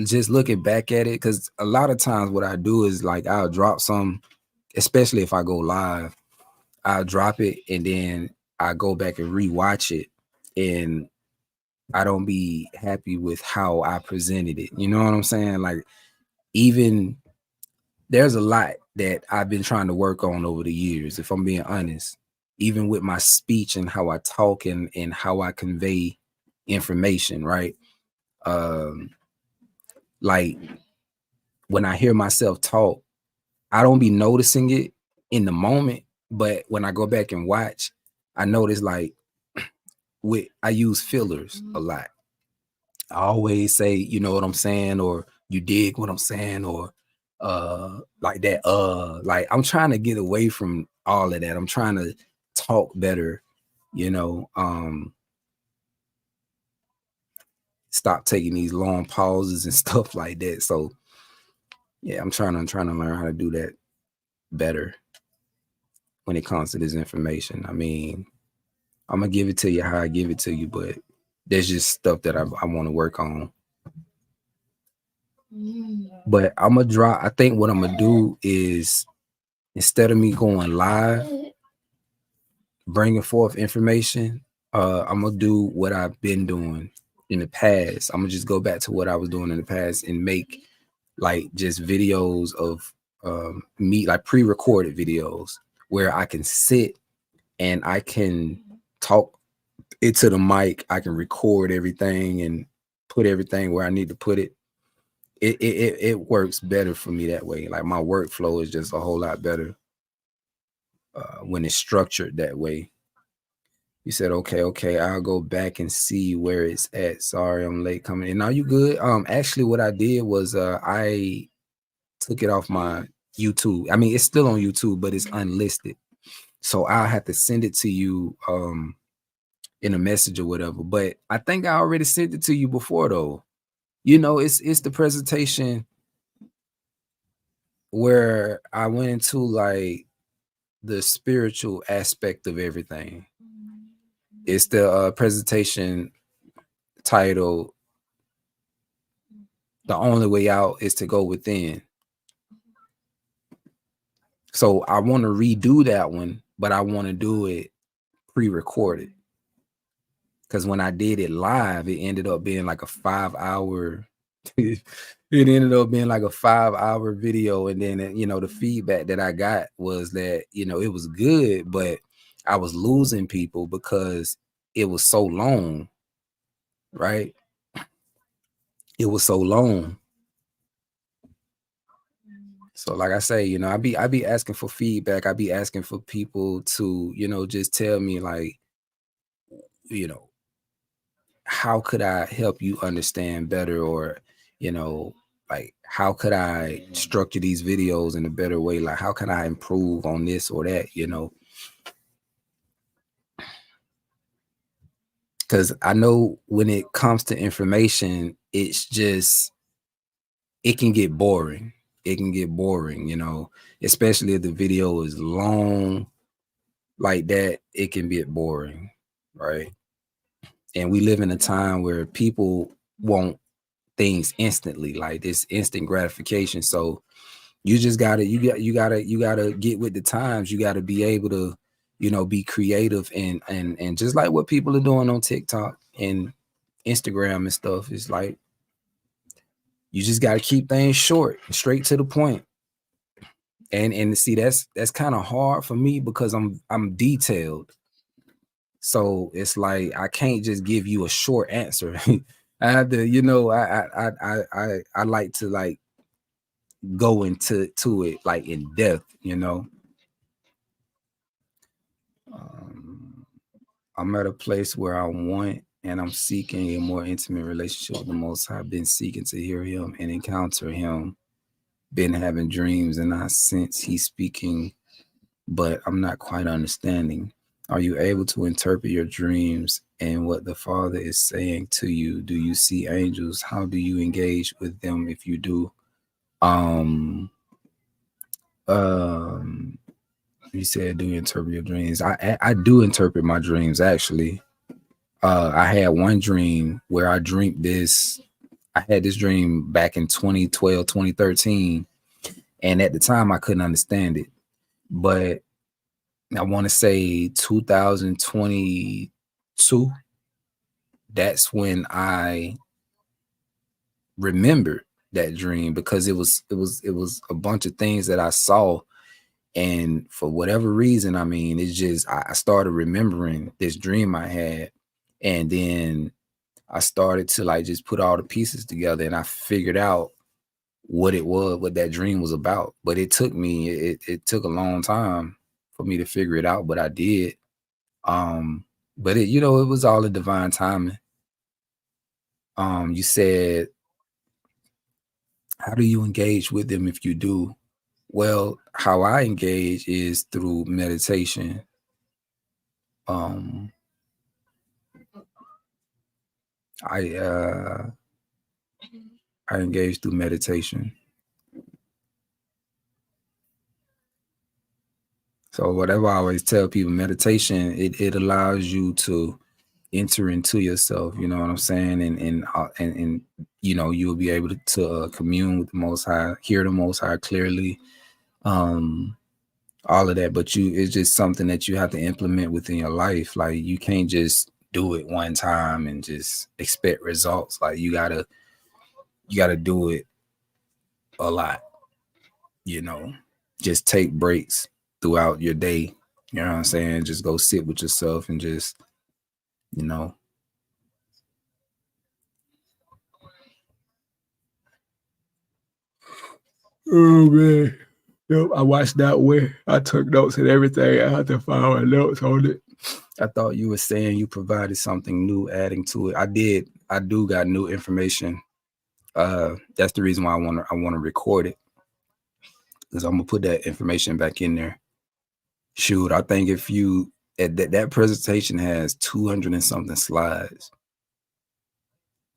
just looking back at it, because a lot of times what I do is like I'll drop some, especially if I go live, I'll drop it and then I go back and rewatch it, and I don't be happy with how I presented it. You know what I'm saying? Like, even there's a lot that I've been trying to work on over the years, if I'm being honest, even with my speech and how I talk and how I convey information, right? Like when I hear myself talk, I don't be noticing it in the moment, but when I go back and watch, I notice like I use fillers a lot. I always say, you know what I'm saying, or you dig what I'm saying, or like that. Like I'm trying to get away from all of that. I'm trying to talk better, you know. Stop taking these long pauses and stuff like that. So yeah, I'm trying to learn how to do that better when it comes to this information. I mean, I'm gonna give it to you how I give it to you, but there's just stuff that I want to work on. But I'm gonna drop. I think what I'm gonna do is, instead of me going live, bringing forth information, I'm gonna do what I've been doing in the past. I'm gonna just go back to what I was doing in the past and make like just videos of me, like pre-recorded videos where I can sit and I can talk it to the mic. I can record everything and put everything where I need to put it. It works better for me that way. Like my workflow is just a whole lot better when it's structured that way. You said, okay, I'll go back and see where it's at. Sorry, I'm late coming in. Are you good? Actually, what I did was I took it off my YouTube. I mean, it's still on YouTube, but it's unlisted. So I'll have to send it to you in a message or whatever. But I think I already sent it to you before, though. You know, it's the presentation where I went into like the spiritual aspect of everything. It's the presentation titled "The Only Way Out Is to Go Within." So I want to redo that one, but I want to do it pre-recorded. Because when I did it live, it ended up being like a 5-hour it ended up being like a 5-hour video. And then, you know, the feedback that I got was that, you know, it was good, but I was losing people because it was so long, right? It was so long. So like I say, you know, I be asking for feedback. I be asking for people to, you know, just tell me like, you know, how could I help you understand better? Or, you know, like, how could I structure these videos in a better way? Like, how can I improve on this or that, you know? Because I know when it comes to information, it's just, it can get boring. It can get boring, you know, especially if the video is long like that, it can get boring, right? And we live in a time where people want things instantly, like this instant gratification. So you just gotta get with the times. You gotta be able to, you know, be creative and just like what people are doing on TikTok and Instagram and stuff. It's like you just got to keep things short and straight to the point. And see, that's kind of hard for me because I'm detailed. So it's like I can't just give you a short answer. I have to, you know, I like to like go into it like in depth, you know. I'm at a place where I want and I'm seeking a more intimate relationship with the Most High. I've been seeking to hear him and encounter him. Been having dreams and I sense he's speaking, but I'm not quite understanding. Are you able to interpret your dreams and what the Father is saying to you? Do you see angels? How do you engage with them if you do? You said, do you interpret your dreams? I do interpret my dreams, actually. I had one dream where I dreamt this. I had this dream back in 2012, 2013. And at the time, I couldn't understand it. But I want to say 2022, that's when I remembered that dream because it was a bunch of things that I saw. And for whatever reason, I mean, it's just I started remembering this dream I had. And then I started to like just put all the pieces together and I figured out what it was, what that dream was about. But it took me, it took a long time for me to figure it out, but I did. But it, you know, it was all a divine timing. You said, how do you engage with them if you do? Well, how I engage is through meditation. I engage through meditation. So whatever I always tell people, meditation, it allows you to enter into yourself, you know what I'm saying? And you know, you'll be able to commune with the Most High, hear the Most High clearly, all of that. But it's just something that you have to implement within your life. Like you can't just do it one time and just expect results. Like you gotta do it a lot, you know. Just take breaks throughout your day. You know what I'm saying? Just go sit with yourself and just, you know. Oh man. Yep, I watched that way. I took notes and everything. I had to find my notes on it. I thought you were saying you provided something new, adding to it. I did. I do got new information. That's the reason why I want to record it, because I'm gonna put that information back in there. Shoot, I think if you that presentation has 200 and something slides.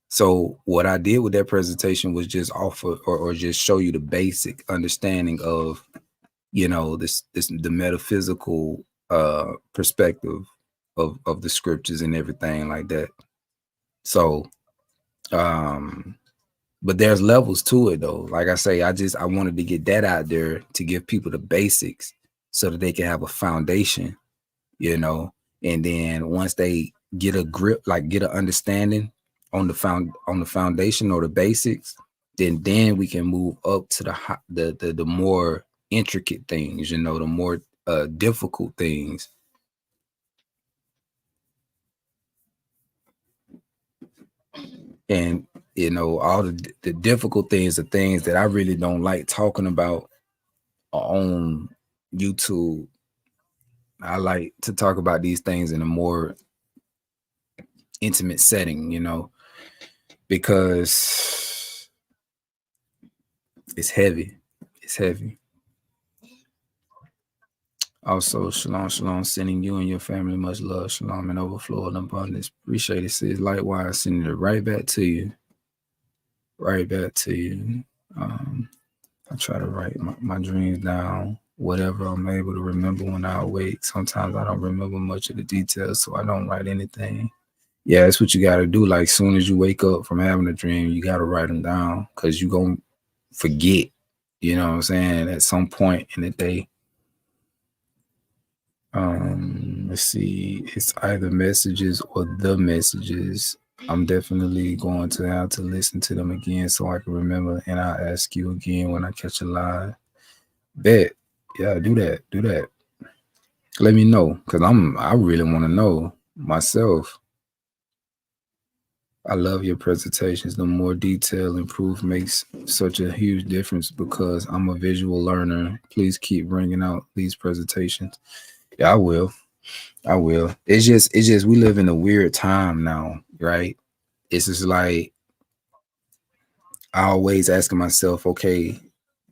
So what I did with that presentation was just offer or just show you the basic understanding of, you know, the metaphysical perspective of the scriptures and everything like that. So but there's levels to it though. Like I say, I wanted to get that out there to give people the basics so that they can have a foundation, you know, and then once they get a grip, like get an understanding on the foundation or the basics, then we can move up to the more intricate things, you know, the more difficult things. And you know, all the difficult things are things that I really don't like talking about on YouTube. I like to talk about these things in a more intimate setting, you know, because it's heavy. It's heavy. Also, shalom, shalom, sending you and your family much love, shalom, and overflow and abundance. Appreciate it, sis. Likewise, sending it right back to you. Right back to you. I try to write my dreams down, whatever I'm able to remember when I awake. Sometimes I don't remember much of the details, so I don't write anything. Yeah, that's what you got to do. Like, as soon as you wake up from having a dream, you got to write them down because you're going to forget, you know what I'm saying, at some point in the day. Let's see. It's either messages or the messages. I'm definitely going to have to listen to them again so I can remember, and I'll ask you again when I catch a live. Bet. Yeah, do that. Do that. Let me know, because I really want to know myself. I love your presentations. The more detail and proof makes such a huge difference because I'm a visual learner. Please keep bringing out these presentations. Yeah, I will. I will. It's just we live in a weird time now, right? It's just like I always asking myself, okay,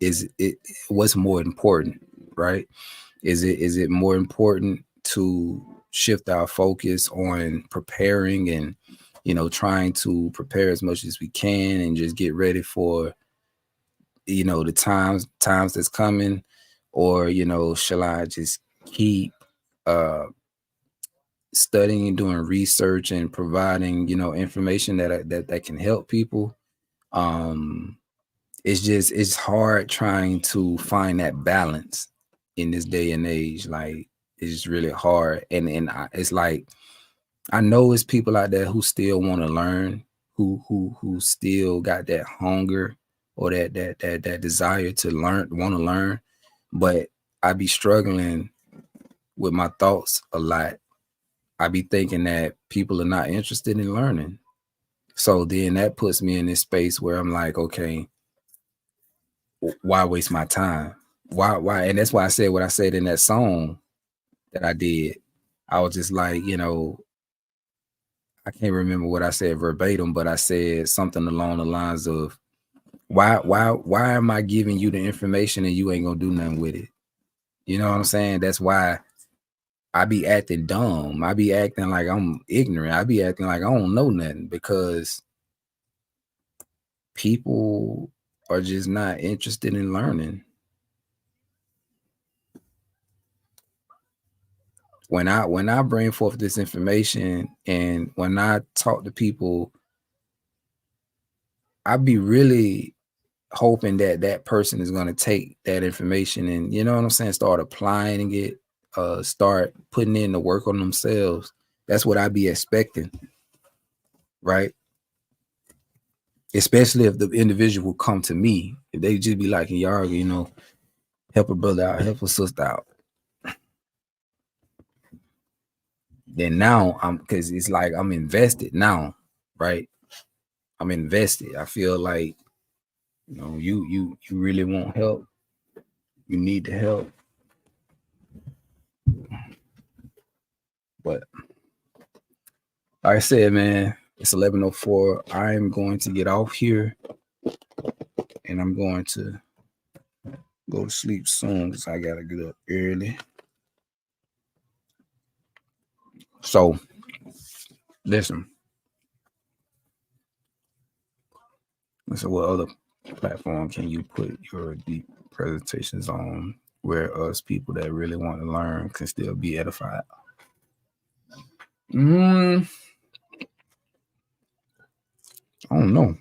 is it what's more important, right? Is it more important to shift our focus on preparing and trying to prepare as much as we can and just get ready for the times that's coming, or shall I just keep studying and doing research and providing information that can help people? It's hard trying to find that balance in this day and age. Like, it's really hard, and it's like I know it's people out there who still want to learn, who still got that hunger or that desire to want to learn, but I be struggling with my thoughts a lot. I be thinking that people are not interested in learning, so then that puts me in this space where I'm like, okay, why waste my time? Why? And that's why I said what I said in that song that I did. I was just like, I can't remember what I said verbatim, but I said something along the lines of, why am I giving you the information and you ain't gonna do nothing with it? You know what I'm saying? That's why I be acting dumb. I be acting like I'm ignorant. I be acting like I don't know nothing, because people are just not interested in learning. When I bring forth this information and when I talk to people, I be really hoping that that person is going to take that information and, you know what I'm saying, start applying it, start putting in the work on themselves. That's what I be expecting, right? Especially if the individual come to me, if they just be like, y'all, help a brother out, help a sister out. Then now because it's like I'm invested now, right? I'm invested. I feel like, you really want help. You need the help. But like I said, man, it's 11:04. I'm going to get off here and I'm going to go to sleep soon because I gotta get up early. So listen. So what other platform can you put your deep presentations on where us people that really want to learn can still be edified? I don't know.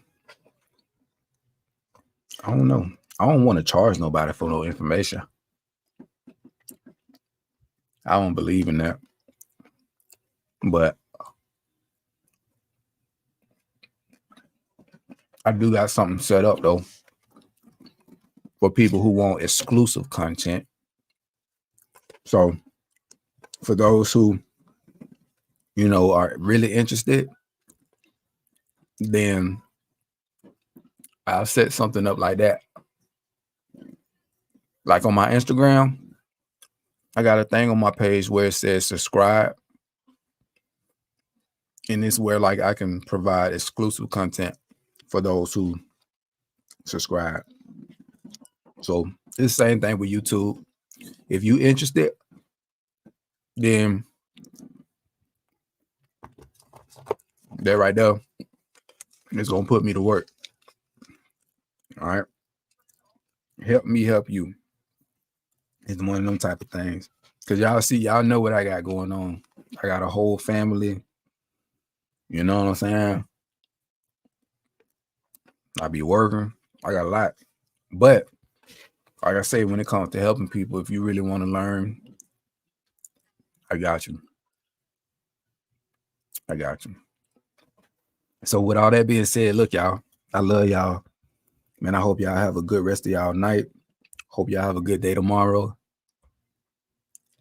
I don't want to charge nobody for no information. I don't believe in that. But I do got something set up though for people who want exclusive content. So for those who, are really interested, then I'll set something up like that. Like on my Instagram, I got a thing on my page where it says subscribe. And it's where like I can provide exclusive content for those who subscribe. So it's the same thing with YouTube. If you interested, then that right there is gonna put me to work. All right. Help me help you. It's one of them type of things. Cause y'all know what I got going on. I got a whole family. You know what I'm saying? I be working. I got a lot. But like I say, when it comes to helping people, if you really want to learn, I got you. So with all that being said, look, y'all, I love y'all. Man, I hope y'all have a good rest of y'all night. Hope y'all have a good day tomorrow.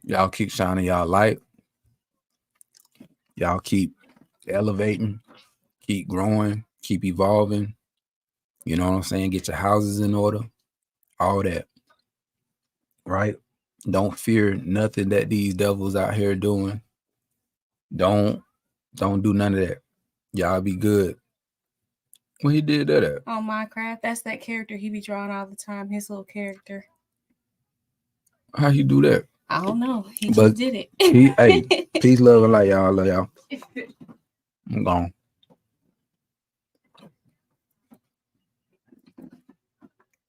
Y'all keep shining y'all light. Y'all keep elevating, keep growing, keep evolving. You know what I'm saying? Get your houses in order. All that. Right? Don't fear nothing that these devils out here doing. Don't do none of that. Y'all be good. When he did that at? On Minecraft, that's that character he be drawing all the time. His little character. How he do that? I don't know. He But just did it. Hey, peace, love, and light, y'all. I love y'all. I'm gone.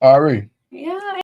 All right. Yeah.